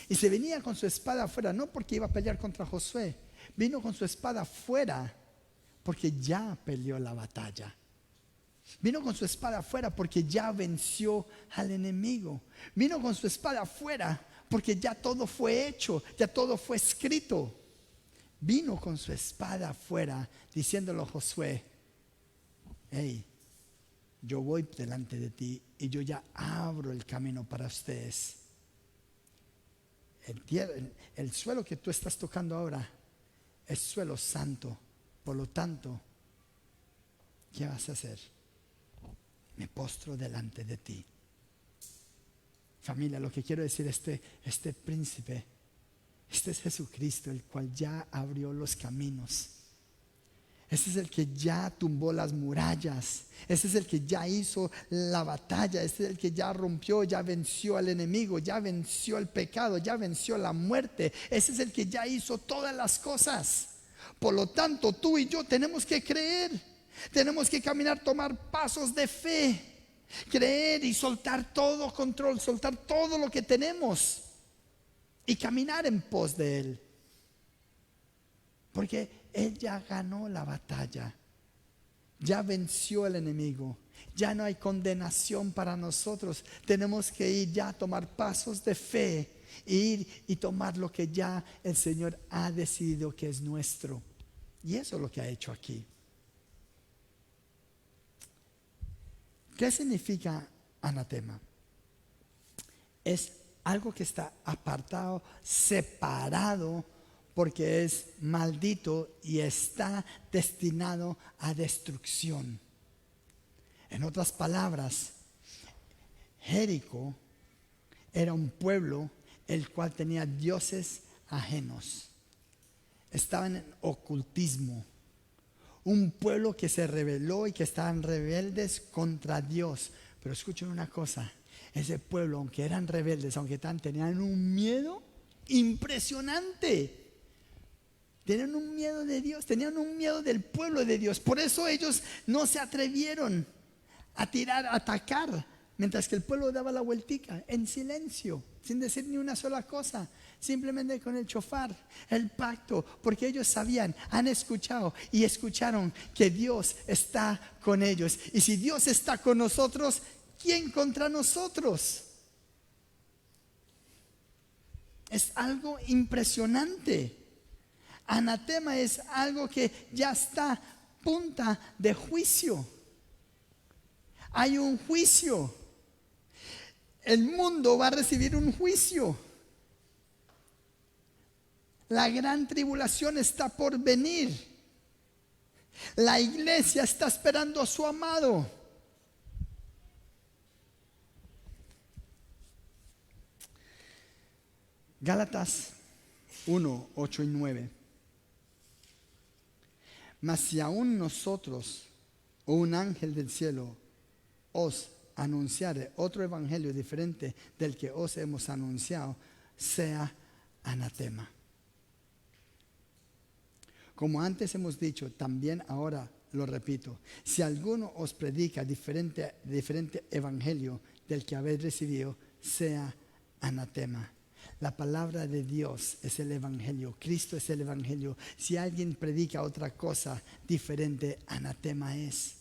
Y se venía con su espada afuera, no porque iba a pelear contra Josué. Vino con su espada afuera porque ya peleó la batalla. Vino con su espada afuera porque ya venció al enemigo. Vino con su espada afuera porque ya todo fue hecho, ya todo fue escrito. Vino con su espada afuera diciéndole a Josué: hey, yo voy delante de ti y yo ya abro el camino para ustedes. El suelo que tú estás tocando ahora es suelo santo. Por lo tanto, ¿qué vas a hacer? Me postro delante de ti. Familia, lo que quiero decir, este príncipe, este es Jesucristo, el cual ya abrió los caminos. Este es el que ya tumbó las murallas. Este es el que ya hizo la batalla. Este es el que ya rompió, ya venció al enemigo, ya venció el pecado, ya venció la muerte. Este es el que ya hizo todas las cosas. Por lo tanto, tú y yo tenemos que creer. Tenemos que caminar, tomar pasos de fe. Creer y soltar todo control, soltar todo lo que tenemos y caminar en pos de Él. Porque Él ya ganó la batalla, ya venció al enemigo, ya no hay condenación para nosotros. Tenemos que ir ya a tomar pasos de fe, ir y tomar lo que ya el Señor ha decidido que es nuestro. Y eso es lo que ha hecho aquí. ¿Qué significa anatema? Es algo que está apartado, separado, porque es maldito y está destinado a destrucción. En otras palabras, Jericó era un pueblo el cual tenía dioses ajenos. Estaban en ocultismo. Un pueblo que se rebeló y que estaban rebeldes contra Dios. Pero escuchen una cosa, ese pueblo, aunque eran rebeldes, aunque tenían un miedo impresionante. Tenían un miedo de Dios, tenían un miedo del pueblo de Dios. Por eso ellos no se atrevieron a atacar, mientras que el pueblo daba la vueltica en silencio, sin decir ni una sola cosa. Simplemente con el shofar, el pacto, porque ellos sabían, han escuchado y escucharon que Dios está con ellos. Y si Dios está con nosotros, ¿quién contra nosotros? Es algo impresionante. Anatema es algo que ya está a punta de juicio. Hay un juicio. El mundo va a recibir un juicio. La gran tribulación está por venir. La iglesia está esperando a su amado. Gálatas 1, 8 y 9. Mas si aún nosotros o un ángel del cielo os anunciare otro evangelio diferente del que os hemos anunciado, sea anatema. Como antes hemos dicho, también ahora lo repito, si alguno os predica diferente evangelio del que habéis recibido, sea anatema. La palabra de Dios es el evangelio, Cristo es el evangelio. Si alguien predica otra cosa diferente, anatema es.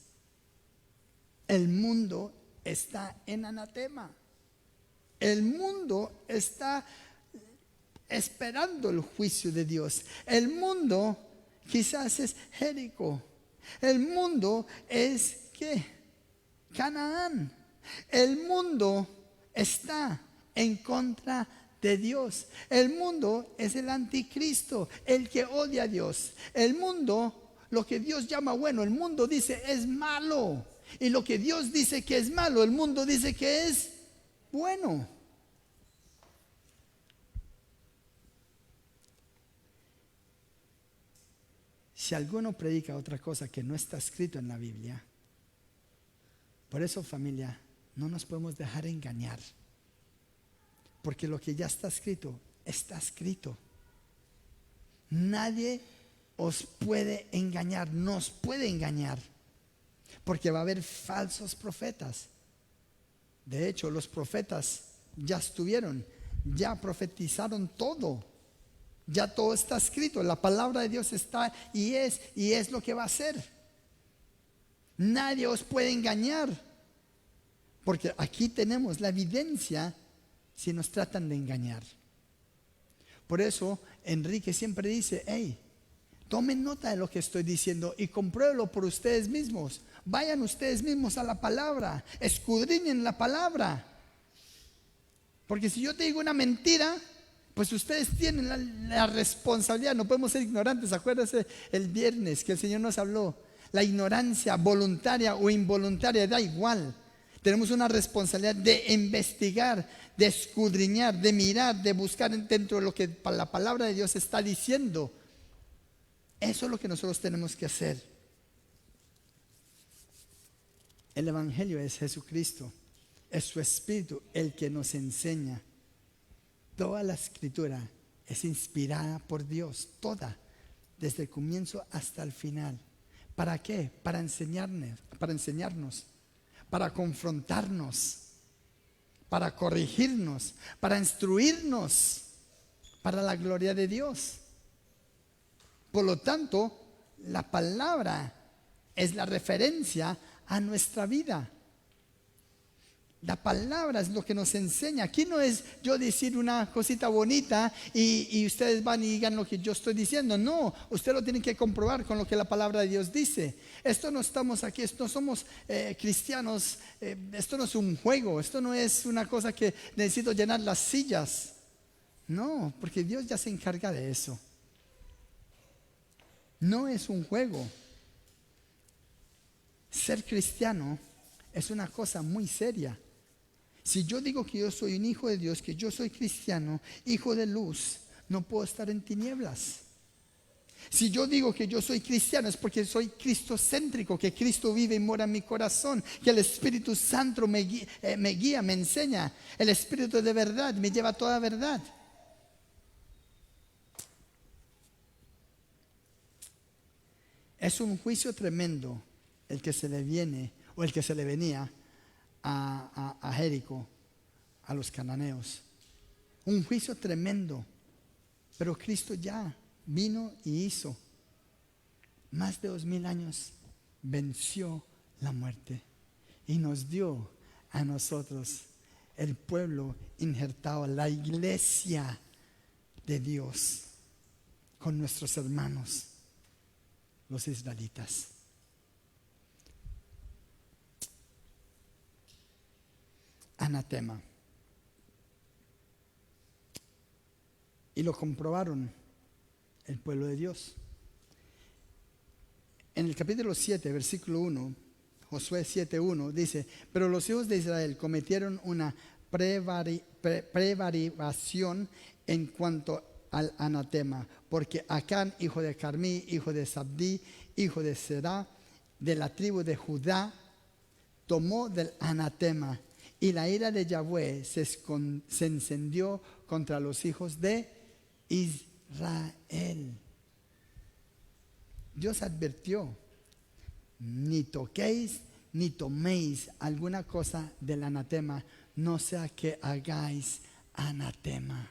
El mundo está en anatema. El mundo está esperando el juicio de Dios. El mundo quizás es Jericó. El mundo es ¿qué? Canaán. El mundo está en contra de Dios. El mundo es el anticristo, el que odia a Dios. El mundo, lo que Dios llama bueno, el mundo dice es malo. Y lo que Dios dice que es malo, el mundo dice que es bueno. Si alguno predica otra cosa que no está escrito en la Biblia, por eso, familia, no nos podemos dejar engañar. Porque lo que ya está escrito, está escrito. Nadie os puede engañar, nos puede engañar. Porque va a haber falsos profetas. De hecho, los profetas ya estuvieron, ya profetizaron todo. Ya todo está escrito, la palabra de Dios está y es lo que va a ser. Nadie os puede engañar. Porque aquí tenemos la evidencia si nos tratan de engañar. Por eso Enrique siempre dice, hey, tomen nota de lo que estoy diciendo y compruébenlo por ustedes mismos. Vayan ustedes mismos a la palabra, escudriñen la palabra. Porque si yo te digo una mentira, pues ustedes tienen la responsabilidad. No podemos ser ignorantes. Acuérdense el viernes que el Señor nos habló. La ignorancia voluntaria o involuntaria da igual. Tenemos una responsabilidad de investigar, de escudriñar, de mirar, de buscar dentro de lo que la palabra de Dios está diciendo. Eso es lo que nosotros tenemos que hacer. El Evangelio es Jesucristo. Es su Espíritu el que nos enseña. Toda la Escritura es inspirada por Dios, toda, desde el comienzo hasta el final. ¿Para qué? Para enseñarnos, para confrontarnos, para corregirnos, para instruirnos, para la gloria de Dios. Por lo tanto, la palabra es la referencia a nuestra vida. La palabra es lo que nos enseña. Aquí no es yo decir una cosita bonita y ustedes van y digan lo que yo estoy diciendo. No, usted lo tiene que comprobar con lo que la palabra de Dios dice. Esto no estamos aquí, esto no somos cristianos, esto no es un juego, esto no es una cosa que necesito llenar las sillas. No, porque Dios ya se encarga de eso. No es un juego. Ser cristiano es una cosa muy seria. Si yo digo que yo soy un hijo de Dios, que yo soy cristiano, hijo de luz, no puedo estar en tinieblas. Si yo digo que yo soy cristiano es porque soy cristocéntrico, que Cristo vive y mora en mi corazón, que el Espíritu Santo me guía, me enseña. El Espíritu de verdad me lleva a toda verdad. Es un juicio tremendo el que se le viene o el que se le venía a Jericó, a los cananeos. Un juicio tremendo, pero Cristo ya vino y hizo. Más de 2000 años venció la muerte y nos dio a nosotros, el pueblo injertado, la iglesia de Dios, con nuestros hermanos, los israelitas. Anatema. Y lo comprobaron el pueblo de Dios. En el capítulo 7, versículo 1, Josué 7:1 dice: pero los hijos de Israel cometieron una prevaricación en cuanto al anatema, porque Acán, hijo de Carmí, hijo de Sabdí, hijo de Será, de la tribu de Judá, tomó del anatema. Y la ira de Yahweh se encendió contra los hijos de Israel. Dios advirtió: ni toquéis ni toméis alguna cosa del anatema, no sea que hagáis anatema.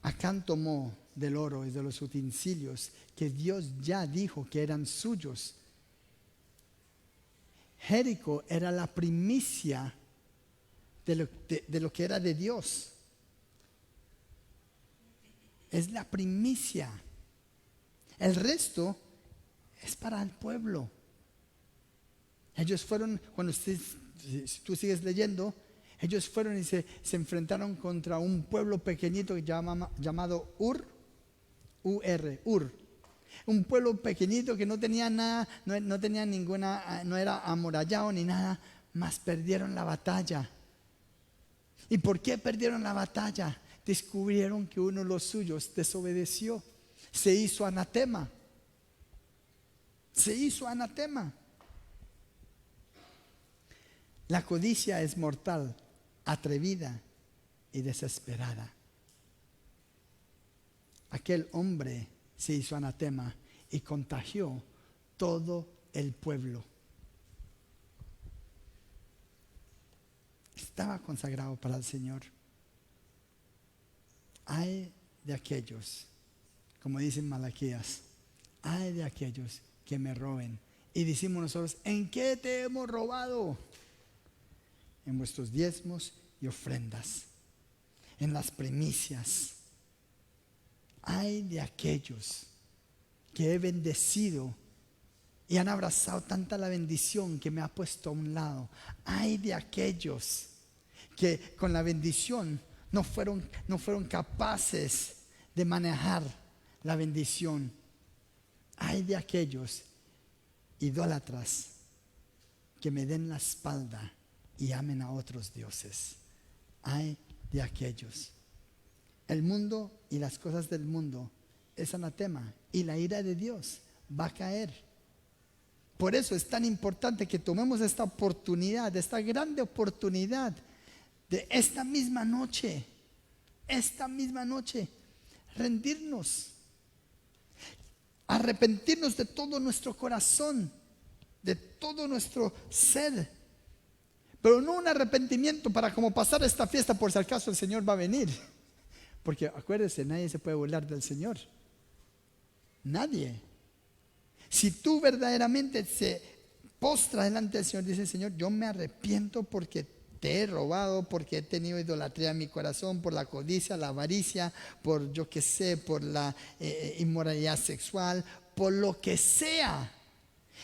Acán tomó del oro y de los utensilios que Dios ya dijo que eran suyos. Jericó era la primicia de lo que era de Dios. Es la primicia. El resto es para el pueblo. Ellos fueron, cuando si tú sigues leyendo, ellos fueron y se enfrentaron contra un pueblo pequeñito llamado Ur. Un pueblo pequeñito que no tenía nada, no tenía ninguna, no era amurallado ni nada, mas perdieron la batalla. ¿Y por qué perdieron la batalla? Descubrieron que uno de los suyos desobedeció, se hizo anatema. Se hizo anatema. La codicia es mortal, atrevida y desesperada. Aquel hombre se hizo anatema y contagió todo el pueblo. Estaba consagrado para el Señor. Ay de aquellos, como dicen Malaquías, ay de aquellos que me roben. Y decimos nosotros: ¿en qué te hemos robado? En vuestros diezmos y ofrendas, en las primicias. Ay de aquellos que he bendecido y han abrazado tanta la bendición que me ha puesto a un lado. Ay de aquellos que con la bendición no fueron capaces de manejar la bendición. Ay de aquellos idólatras que me den la espalda y amen a otros dioses. Ay de aquellos. El mundo y las cosas del mundo es anatema y la ira de Dios va a caer. Por eso es tan importante que tomemos esta oportunidad, esta grande oportunidad de esta misma noche, rendirnos, arrepentirnos de todo nuestro corazón, de todo nuestro ser. Pero no un arrepentimiento para como pasar esta fiesta por si acaso el Señor va a venir. Porque acuérdese, nadie se puede burlar del Señor. Nadie. Si tú verdaderamente se postra delante del Señor, dice: Señor, yo me arrepiento porque te he robado, porque he tenido idolatría en mi corazón, por la codicia, la avaricia, por yo que sé, por la inmoralidad sexual, por lo que sea.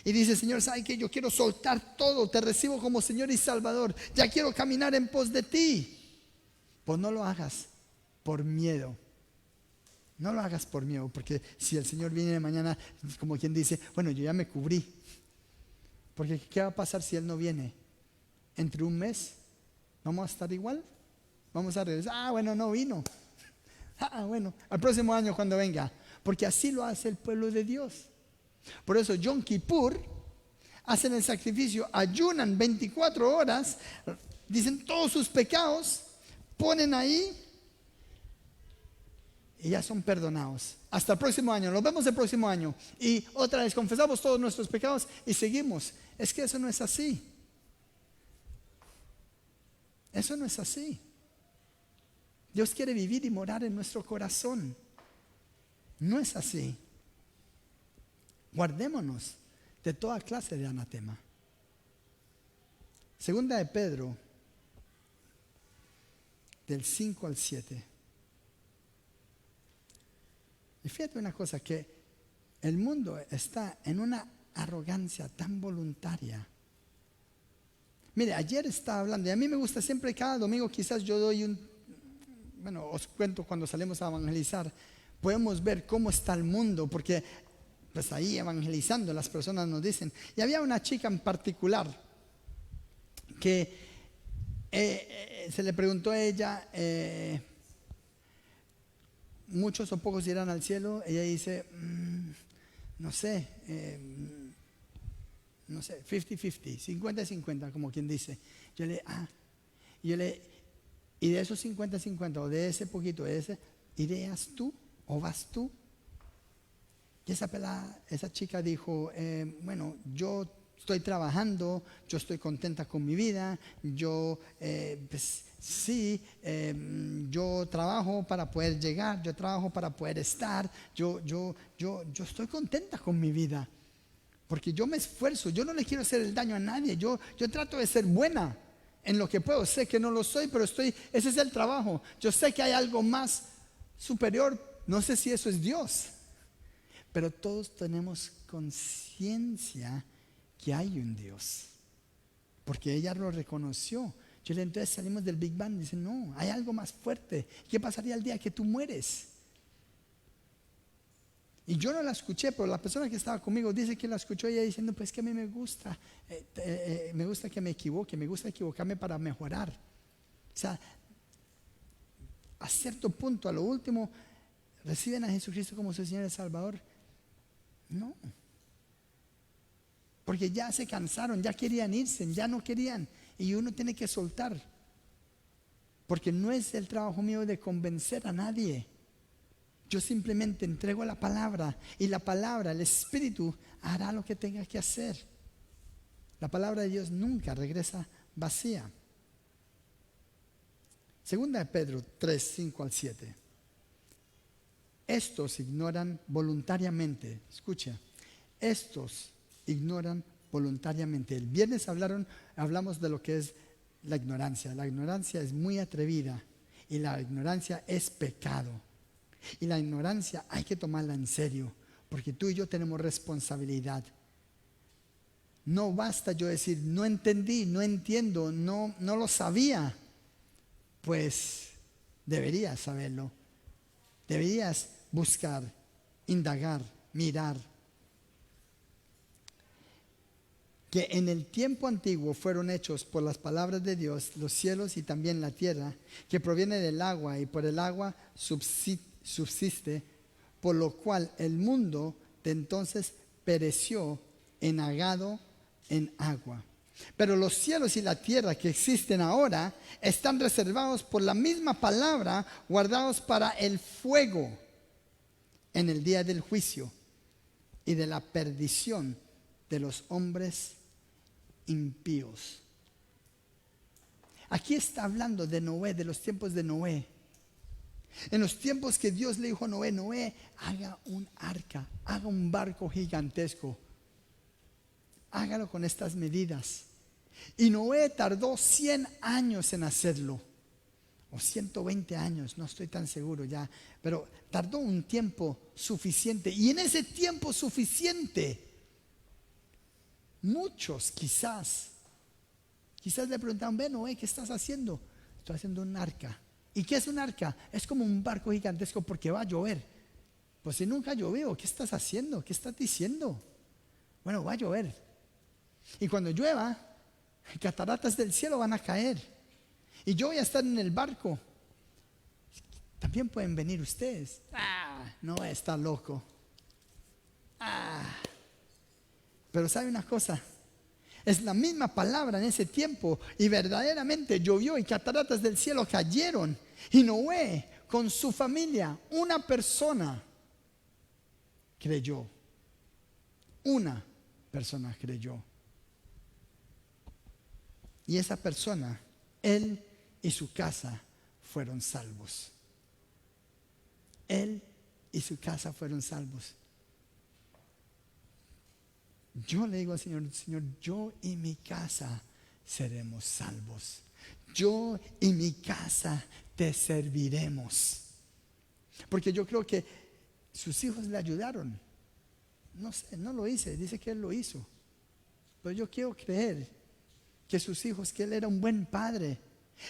Y dice: Señor, ¿sabes qué? Yo quiero soltar todo, te recibo como Señor y Salvador, ya quiero caminar en pos de ti. Pues no lo hagas por miedo. No lo hagas por miedo, porque si el Señor viene mañana, como quien dice: bueno, yo ya me cubrí. Porque ¿qué va a pasar si Él no viene? Entre un mes, ¿vamos a estar igual? Vamos a regresar. Ah, bueno, no vino. Ah, bueno, al próximo año cuando venga. Porque así lo hace el pueblo de Dios. Por eso Yom Kippur hacen el sacrificio, ayunan 24 horas, dicen todos sus pecados, ponen ahí y ya son perdonados. Hasta el próximo año, nos vemos el próximo año. Y otra vez confesamos todos nuestros pecados y seguimos. Es que eso no es así. Eso no es así. Dios quiere vivir y morar en nuestro corazón. No es así. Guardémonos de toda clase de anatema. Segunda de Pedro, del 5 al 7. Y fíjate una cosa, que el mundo está en una arrogancia tan voluntaria. Mire, ayer estaba hablando, y a mí me gusta siempre, cada domingo quizás yo doy bueno, os cuento cuando salimos a evangelizar, podemos ver cómo está el mundo, porque pues ahí evangelizando las personas nos dicen. Y había una chica en particular que se le preguntó a ella, muchos o pocos irán al cielo. Ella dice, no sé, 50-50, 50-50, como quien dice. Y de esos 50-50, o de ese poquito, ¿irías tú o vas tú? Y esa chica dijo, bueno, yo estoy trabajando, yo estoy contenta con mi vida, yo pues sí, yo trabajo para poder llegar, yo trabajo para poder estar, yo estoy contenta con mi vida, porque yo me esfuerzo, yo no le quiero hacer el daño a nadie, yo trato de ser buena en lo que puedo. Sé que no lo soy, pero ese es el trabajo. Yo sé que hay algo más superior, no sé si eso es Dios, pero todos tenemos conciencia que hay un Dios, porque ella lo reconoció. Entonces salimos del Big Bang y dicen, no, hay algo más fuerte. ¿Qué pasaría el día que tú mueres? Y yo no la escuché, pero la persona que estaba conmigo dice que la escuchó, ella diciendo, pues que a mí me gusta que me equivoque, me gusta equivocarme para mejorar. O sea, a cierto punto, a lo último, ¿reciben a Jesucristo como su Señor y Salvador? No. Porque ya se cansaron, ya querían irse, ya no querían. Y uno tiene que soltar. Porque no es el trabajo mío de convencer a nadie. Yo simplemente entrego la palabra, y la palabra, el Espíritu, hará lo que tenga que hacer. La palabra de Dios nunca regresa vacía. Segunda de Pedro 3, 5 al 7. Estos ignoran voluntariamente. Escucha, estos ignoran voluntariamente. El viernes hablamos de lo que es la ignorancia. La ignorancia es muy atrevida y la ignorancia es pecado. Y la ignorancia hay que tomarla en serio, porque tú y yo tenemos responsabilidad. No basta yo decir, no entendí, no entiendo, no lo sabía. Pues deberías saberlo. Deberías buscar, indagar, mirar. que en el tiempo antiguo fueron hechos por las palabras de Dios los cielos y también la tierra, que proviene del agua y por el agua subsiste, por lo cual el mundo de entonces pereció enagado en agua. Pero los cielos y la tierra que existen ahora están reservados por la misma palabra, guardados para el fuego en el día del juicio y de la perdición de los hombres impíos. Aquí está hablando de Noé, de los tiempos de Noé. En los tiempos que Dios le dijo a Noé: Noé, haga un arca, haga un barco gigantesco, hágalo con estas medidas. Y Noé tardó 100 años en hacerlo, o 120 años, no estoy tan seguro ya, pero tardó un tiempo suficiente. Y en ese tiempo suficiente, muchos quizás le preguntaban: ve, Noé, ¿qué estás haciendo? Estoy haciendo un arca. ¿Y qué es un arca? Es como un barco gigantesco porque va a llover. Pues si nunca llovió, ¿qué estás haciendo? ¿Qué estás diciendo? Bueno, va a llover. Y cuando llueva, cataratas del cielo van a caer. Y yo voy a estar en el barco. También pueden venir ustedes. Noé está loco. Pero ¿sabe una cosa? Es la misma palabra en ese tiempo, y verdaderamente llovió y cataratas del cielo cayeron. Y Noé, con su familia, una persona creyó. Una persona creyó. Y esa persona, él y su casa fueron salvos. Él y su casa fueron salvos. Yo le digo al Señor: Señor, yo y mi casa seremos salvos. Yo y mi casa te serviremos. Porque yo creo que sus hijos le ayudaron. No sé, no lo hice, dice que él lo hizo. Pero yo quiero creer que sus hijos, que él era un buen padre.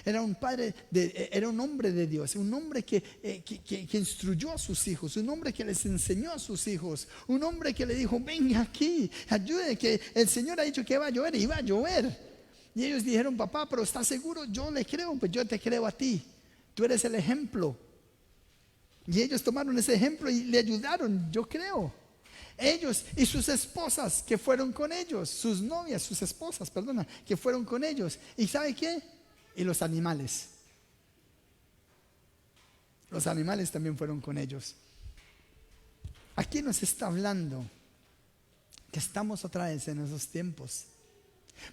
Era un padre, era un hombre de Dios, un hombre que instruyó a sus hijos, un hombre que les enseñó a sus hijos, un hombre que le dijo: venga aquí, ayude, que el Señor ha dicho que va a llover, y va a llover. Y ellos dijeron: papá, pero ¿estás seguro? Yo le creo. Pues yo te creo a ti, tú eres el ejemplo. Y ellos tomaron ese ejemplo y le ayudaron, yo creo. Ellos y sus esposas que fueron con ellos, sus novias, sus esposas, perdona, que fueron con ellos. ¿Y sabe qué? Y los animales también fueron con ellos. Aquí nos está hablando que estamos otra vez en esos tiempos.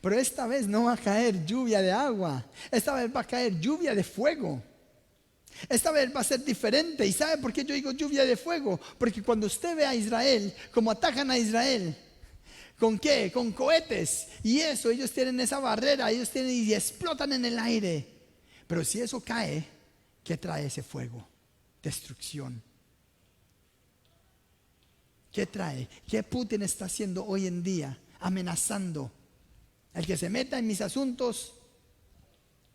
Pero esta vez no va a caer lluvia de agua, esta vez va a caer lluvia de fuego. Esta vez va a ser diferente. ¿Y sabe por qué yo digo lluvia de fuego? Porque cuando usted ve a Israel, como atacan a Israel, ¿con qué? Con cohetes. Y eso, ellos tienen esa barrera, ellos tienen y explotan en el aire. Pero si eso cae, ¿qué trae ese fuego? Destrucción. ¿Qué trae? ¿Qué Putin está haciendo hoy en día? Amenazando. El que se meta en mis asuntos,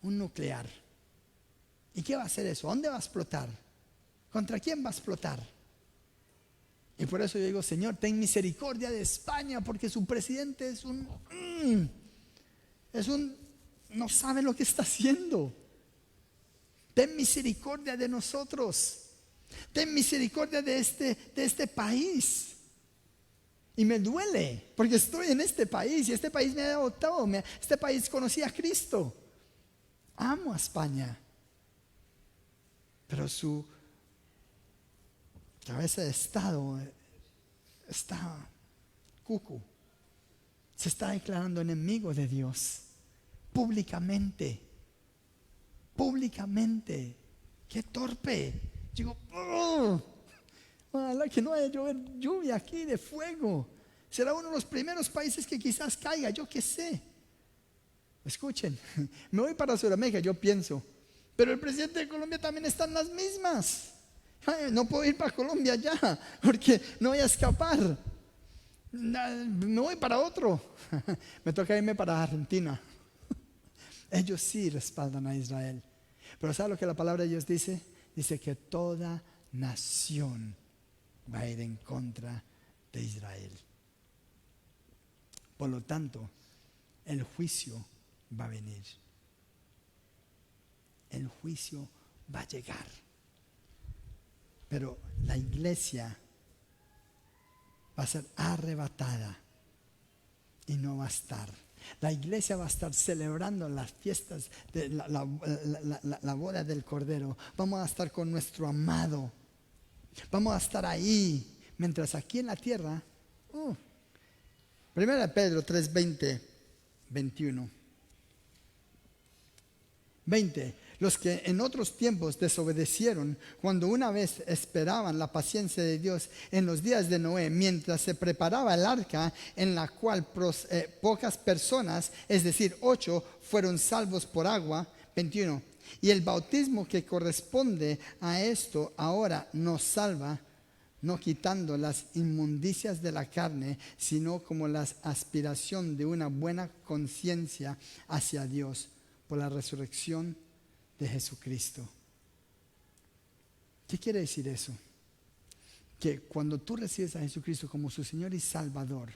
un nuclear. ¿Y qué va a hacer eso? ¿Dónde va a explotar? ¿Contra quién va a explotar? Y por eso yo digo: Señor, ten misericordia de España, porque su presidente es un no sabe lo que está haciendo. Ten misericordia de nosotros. Ten misericordia de este país. Y me duele, porque estoy en este país y este país me ha dado todo. Este país conocía a Cristo. Amo a España. Pero su cabeza de Estado está cuco. Se está declarando enemigo de Dios. Públicamente. Qué torpe. Digo: ojalá que no haya lluvia aquí de fuego. Será uno de los primeros países que quizás caiga, yo qué sé. Escuchen, me voy para Sudamérica, yo pienso. Pero el presidente de Colombia también está en las mismas. No puedo ir para Colombia ya, porque no voy a escapar. Me voy para otro. Me toca irme para Argentina. Ellos sí respaldan a Israel. Pero ¿sabe lo que la palabra de Dios dice? Dice que toda nación va a ir en contra de Israel. Por lo tanto, el juicio va a venir. El juicio va a llegar. Pero la iglesia va a ser arrebatada y no va a estar. La iglesia va a estar celebrando las fiestas de la boda del Cordero. Vamos a estar con nuestro amado. Vamos a estar ahí. Mientras aquí en la tierra, 1 Pedro 3, 21. 20. Los que en otros tiempos desobedecieron, cuando una vez esperaban la paciencia de Dios en los días de Noé, mientras se preparaba el arca, en la cual pocas personas, es decir, 8, fueron salvos por agua. 21. Y el bautismo que corresponde a esto ahora nos salva, no quitando las inmundicias de la carne, sino como la aspiración de una buena conciencia hacia Dios por la resurrección de Jesucristo. ¿Qué quiere decir eso? Que cuando tú recibes a Jesucristo como su Señor y Salvador,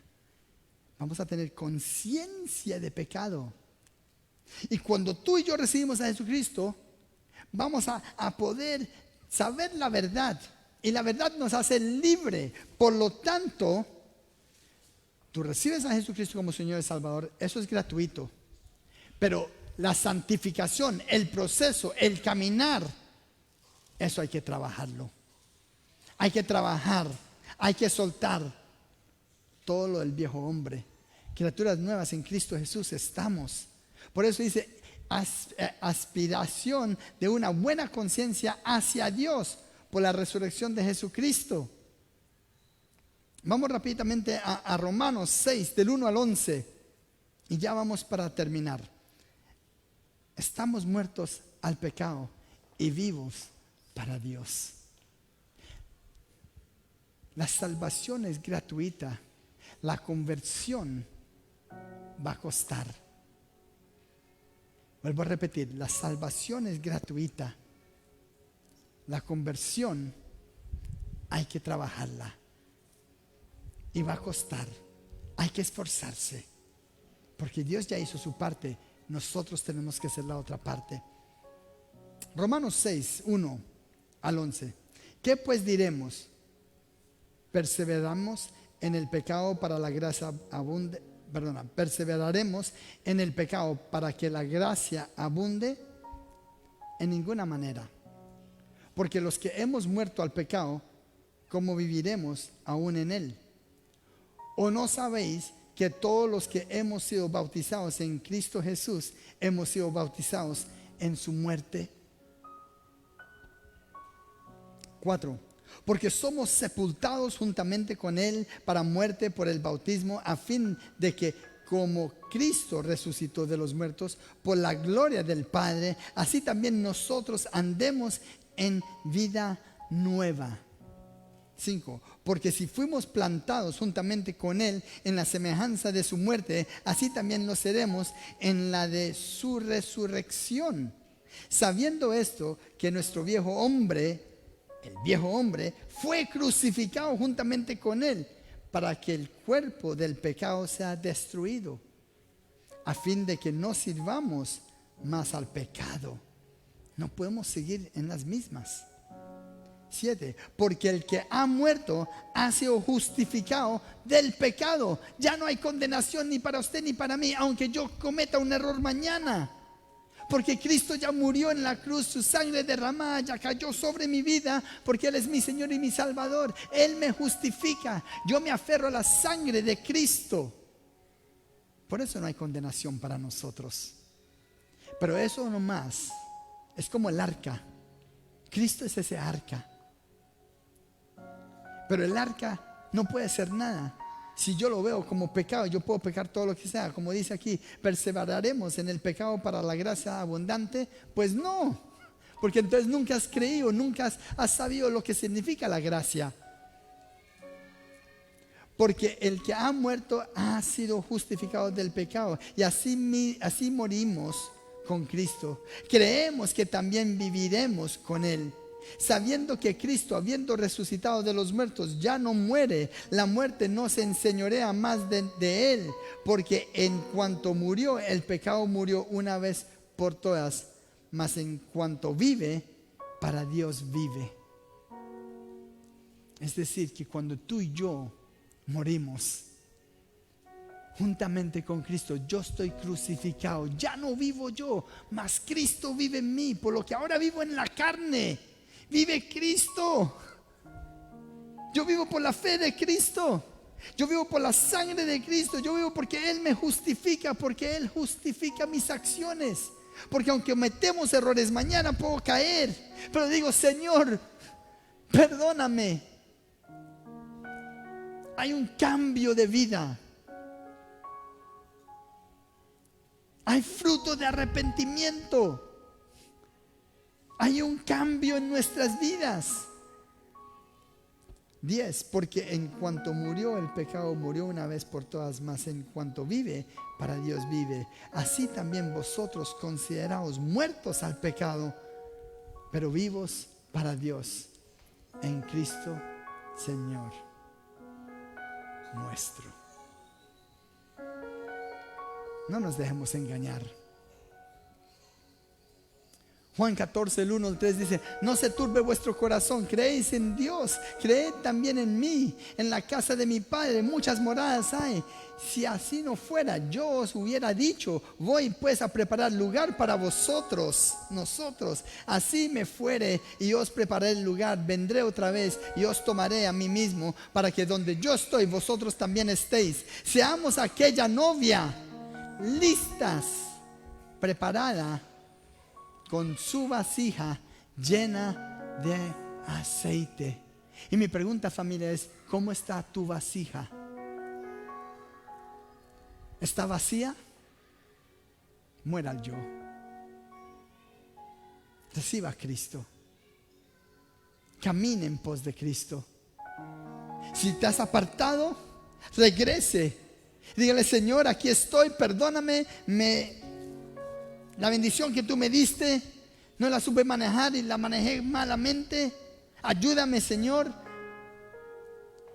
vamos a tener conciencia de pecado. Y cuando tú y yo recibimos a Jesucristo, vamos a poder saber la verdad. Y la verdad nos hace libre. Por lo tanto, tú recibes a Jesucristo como Señor y Salvador. Eso es gratuito. Pero la santificación, el proceso, el caminar, eso hay que trabajarlo. Hay que trabajar, hay que soltar todo lo del viejo hombre. Criaturas nuevas en Cristo Jesús estamos. Por eso dice aspiración de una buena conciencia hacia Dios por la resurrección de Jesucristo. Vamos rápidamente a Romanos 6, del 1 al 11. Y ya vamos para terminar. Estamos muertos al pecado y vivos para Dios. La salvación es gratuita. La conversión va a costar. Vuelvo a repetir, la salvación es gratuita. La conversión hay que trabajarla. Y va a costar. Hay que esforzarse. Porque Dios ya hizo su parte. Nosotros tenemos que hacer la otra parte. Romanos 6, 1 al 11. ¿Qué pues diremos? ¿Perseveramos en el pecado para la gracia abunde? ¿Perseveraremos en el pecado para que la gracia abunde? En ninguna manera. Porque los que hemos muerto al pecado, ¿cómo viviremos aún en él? ¿O no sabéis que todos los que hemos sido bautizados en Cristo Jesús, hemos sido bautizados en su muerte? 4. Porque somos sepultados juntamente con Él para muerte por el bautismo, a fin de que como Cristo resucitó de los muertos por la gloria del Padre, así también nosotros andemos en vida nueva. 5. Porque si fuimos plantados juntamente con Él en la semejanza de su muerte, así también lo seremos en la de su resurrección. Sabiendo esto, que nuestro viejo hombre, el viejo hombre, fue crucificado juntamente con Él, para que el cuerpo del pecado sea destruido, a fin de que no sirvamos más al pecado. No podemos seguir en las mismas. 7. Porque el que ha muerto ha sido justificado del pecado. Ya no hay condenación ni para usted ni para mí, aunque yo cometa un error mañana. Porque Cristo ya murió en la cruz, su sangre derramada ya cayó sobre mi vida, porque Él es mi Señor y mi Salvador. Él me justifica. Yo me aferro a la sangre de Cristo. Por eso no hay condenación para nosotros. Pero eso nomás es como el arca. Cristo es ese arca. Pero el arca no puede hacer nada. Si yo lo veo como pecado, yo puedo pecar todo lo que sea. Como dice aquí, perseveraremos en el pecado para la gracia abundante. Pues no, porque entonces nunca has creído, nunca has sabido lo que significa la gracia. Porque el que ha muerto ha sido justificado del pecado. Y así morimos con Cristo. Creemos que también viviremos con Él. sabiendo que Cristo, habiendo resucitado de los muertos, ya no muere, la muerte no se enseñorea más de él, porque en cuanto murió, el pecado murió una vez por todas, mas en cuanto vive, para Dios vive. Es decir, que cuando tú y yo morimos juntamente con Cristo, yo estoy crucificado, ya no vivo yo, mas Cristo vive en mí. Por lo que ahora vivo en la carne, vive Cristo. Yo vivo por la fe de Cristo, yo vivo por la sangre de Cristo, yo vivo porque Él me justifica, porque Él justifica mis acciones. Porque aunque cometemos errores, mañana puedo caer, pero digo: Señor, perdóname. Hay un cambio de vida, hay fruto de arrepentimiento, hay un cambio en nuestras vidas. 10, porque en cuanto murió el pecado, murió una vez por todas, mas en cuanto vive, para Dios vive. Así también vosotros consideraos muertos al pecado, pero vivos para Dios en Cristo Señor nuestro. No nos dejemos engañar. Juan 14, el 1 al 3 dice: no se turbe vuestro corazón, creéis en Dios, creed también en mí. En la casa de mi Padre muchas moradas hay. Si así no fuera, yo os hubiera dicho: voy pues a preparar lugar para vosotros. Nosotros, así me fuere y os preparé el lugar, vendré otra vez y os tomaré a mí mismo, para que donde yo estoy, vosotros también estéis. Seamos aquella novia listas, preparada, con su vasija llena de aceite. Y mi pregunta, familia, es: ¿cómo está tu vasija? ¿Está vacía? Muera el yo. Reciba a Cristo. Camine en pos de Cristo. Si te has apartado, regrese. Dígale: Señor, aquí estoy, perdóname, la bendición que tú me diste no la supe manejar y la manejé malamente. Ayúdame, Señor.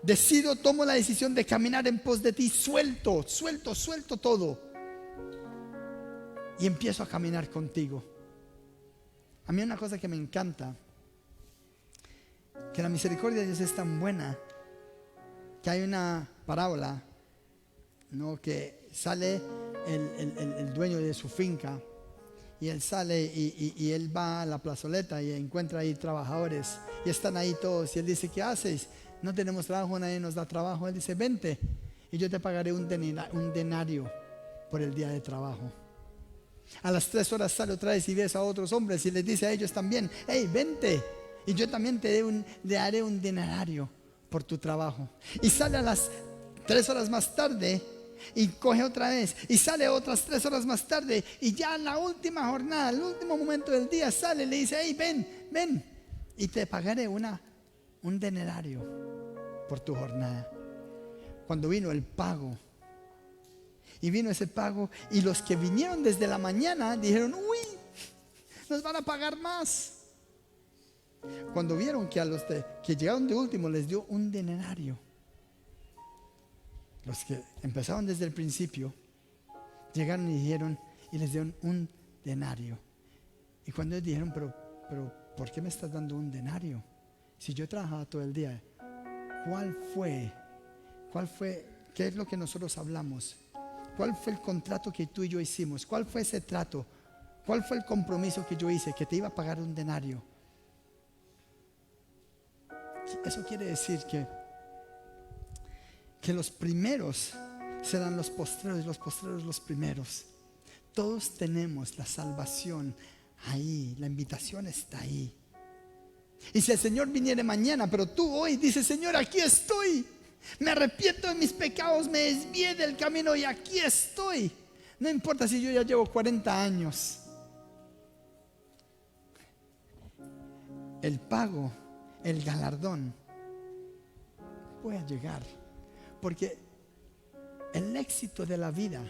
Decido, tomo la decisión de caminar en pos de ti. Suelto todo y empiezo a caminar contigo. A mí una cosa que me encanta, que la misericordia de Dios es tan buena, que hay una parábola, ¿no?, que sale el dueño de su finca. Y él sale y él va a la plazoleta y encuentra ahí trabajadores. Y están ahí todos. Y él dice: ¿qué haces? No tenemos trabajo, nadie nos da trabajo. Él dice: vente y yo te pagaré un denario por el día de trabajo. A las 3 horas sale otra vez y ves a otros hombres y les dice a ellos también: hey, vente y yo también te haré un denario por tu trabajo. Y sale a las 3 horas más tarde y coge otra vez y sale otras 3 horas más tarde, y ya en la última jornada, el último momento del día, sale y le dice: hey, ven y te pagaré un denario por tu jornada. Cuando vino el pago, y vino ese pago, y los que vinieron desde la mañana dijeron: uy, nos van a pagar más. Cuando vieron que a los que llegaron de último les dio un denario, los que empezaron desde el principio llegaron y dijeron y les dieron un denario. Y cuando ellos dijeron: pero ¿por qué me estás dando un denario? Si yo trabajaba todo el día. ¿Cuál fue? ¿Qué es lo que nosotros hablamos? ¿Cuál fue el contrato que tú y yo hicimos? ¿Cuál fue ese trato? ¿Cuál fue el compromiso que yo hice? Que te iba a pagar un denario. Eso quiere decir que los primeros serán los postreros y los postreros los primeros. Todos tenemos la salvación ahí, la invitación está ahí. Y si el Señor viniere mañana, pero tú hoy dices: Señor, aquí estoy, me arrepiento de mis pecados, me desvié del camino y aquí estoy. No importa si yo ya llevo 40 años. El pago, el galardón puede llegar. Porque el éxito de la vida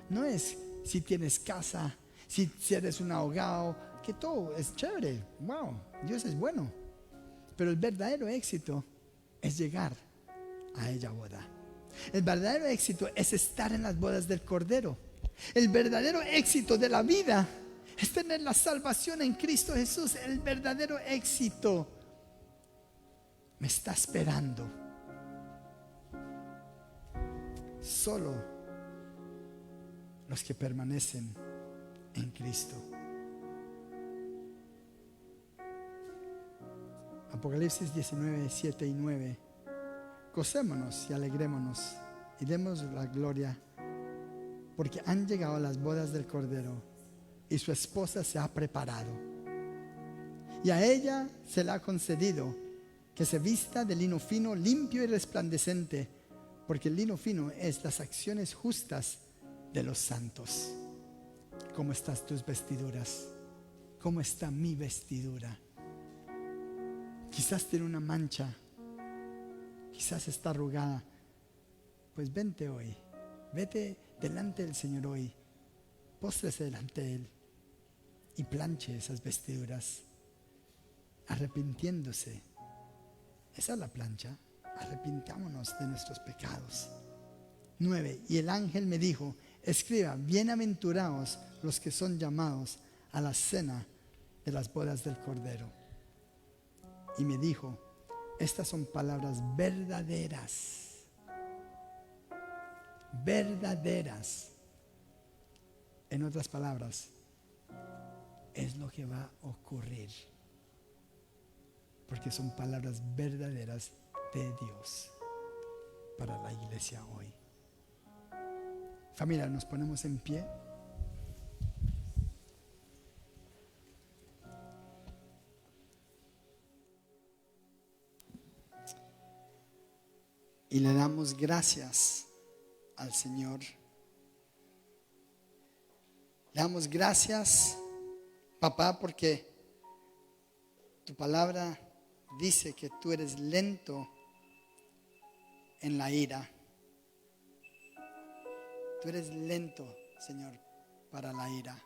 no es si tienes casa, si eres un abogado que todo es chévere. Wow, Dios es bueno. Pero el verdadero éxito es llegar a aquella boda. El verdadero éxito es estar en las bodas del Cordero. El verdadero éxito de la vida es tener la salvación en Cristo Jesús. El verdadero éxito me está esperando. Solo los que permanecen en Cristo. Apocalipsis 19, 7 y 9. Gocémonos y alegrémonos y demos la gloria, porque han llegado las bodas del Cordero y su esposa se ha preparado. Y a ella se le ha concedido que se vista de lino fino, limpio y resplandeciente, porque el lino fino es las acciones justas de los santos. ¿Cómo están tus vestiduras? ¿Cómo está mi vestidura? Quizás tiene una mancha, quizás está arrugada. Pues vente hoy, vete delante del Señor hoy, póstrese delante de Él y planche esas vestiduras, arrepintiéndose. Esa es la plancha. Arrepintámonos de nuestros pecados. 9. Y el ángel me dijo: escriba, bienaventurados los que son llamados a la cena de las bodas del Cordero. Y me dijo: estas son palabras verdaderas. Verdaderas. En otras palabras, es lo que va a ocurrir, porque son palabras verdaderas de Dios para la iglesia hoy. Familia, nos ponemos en pie. Y le damos gracias al Señor. Le damos gracias, papá, porque tu palabra dice que tú eres lento en la ira. Tú eres lento, Señor, para la ira.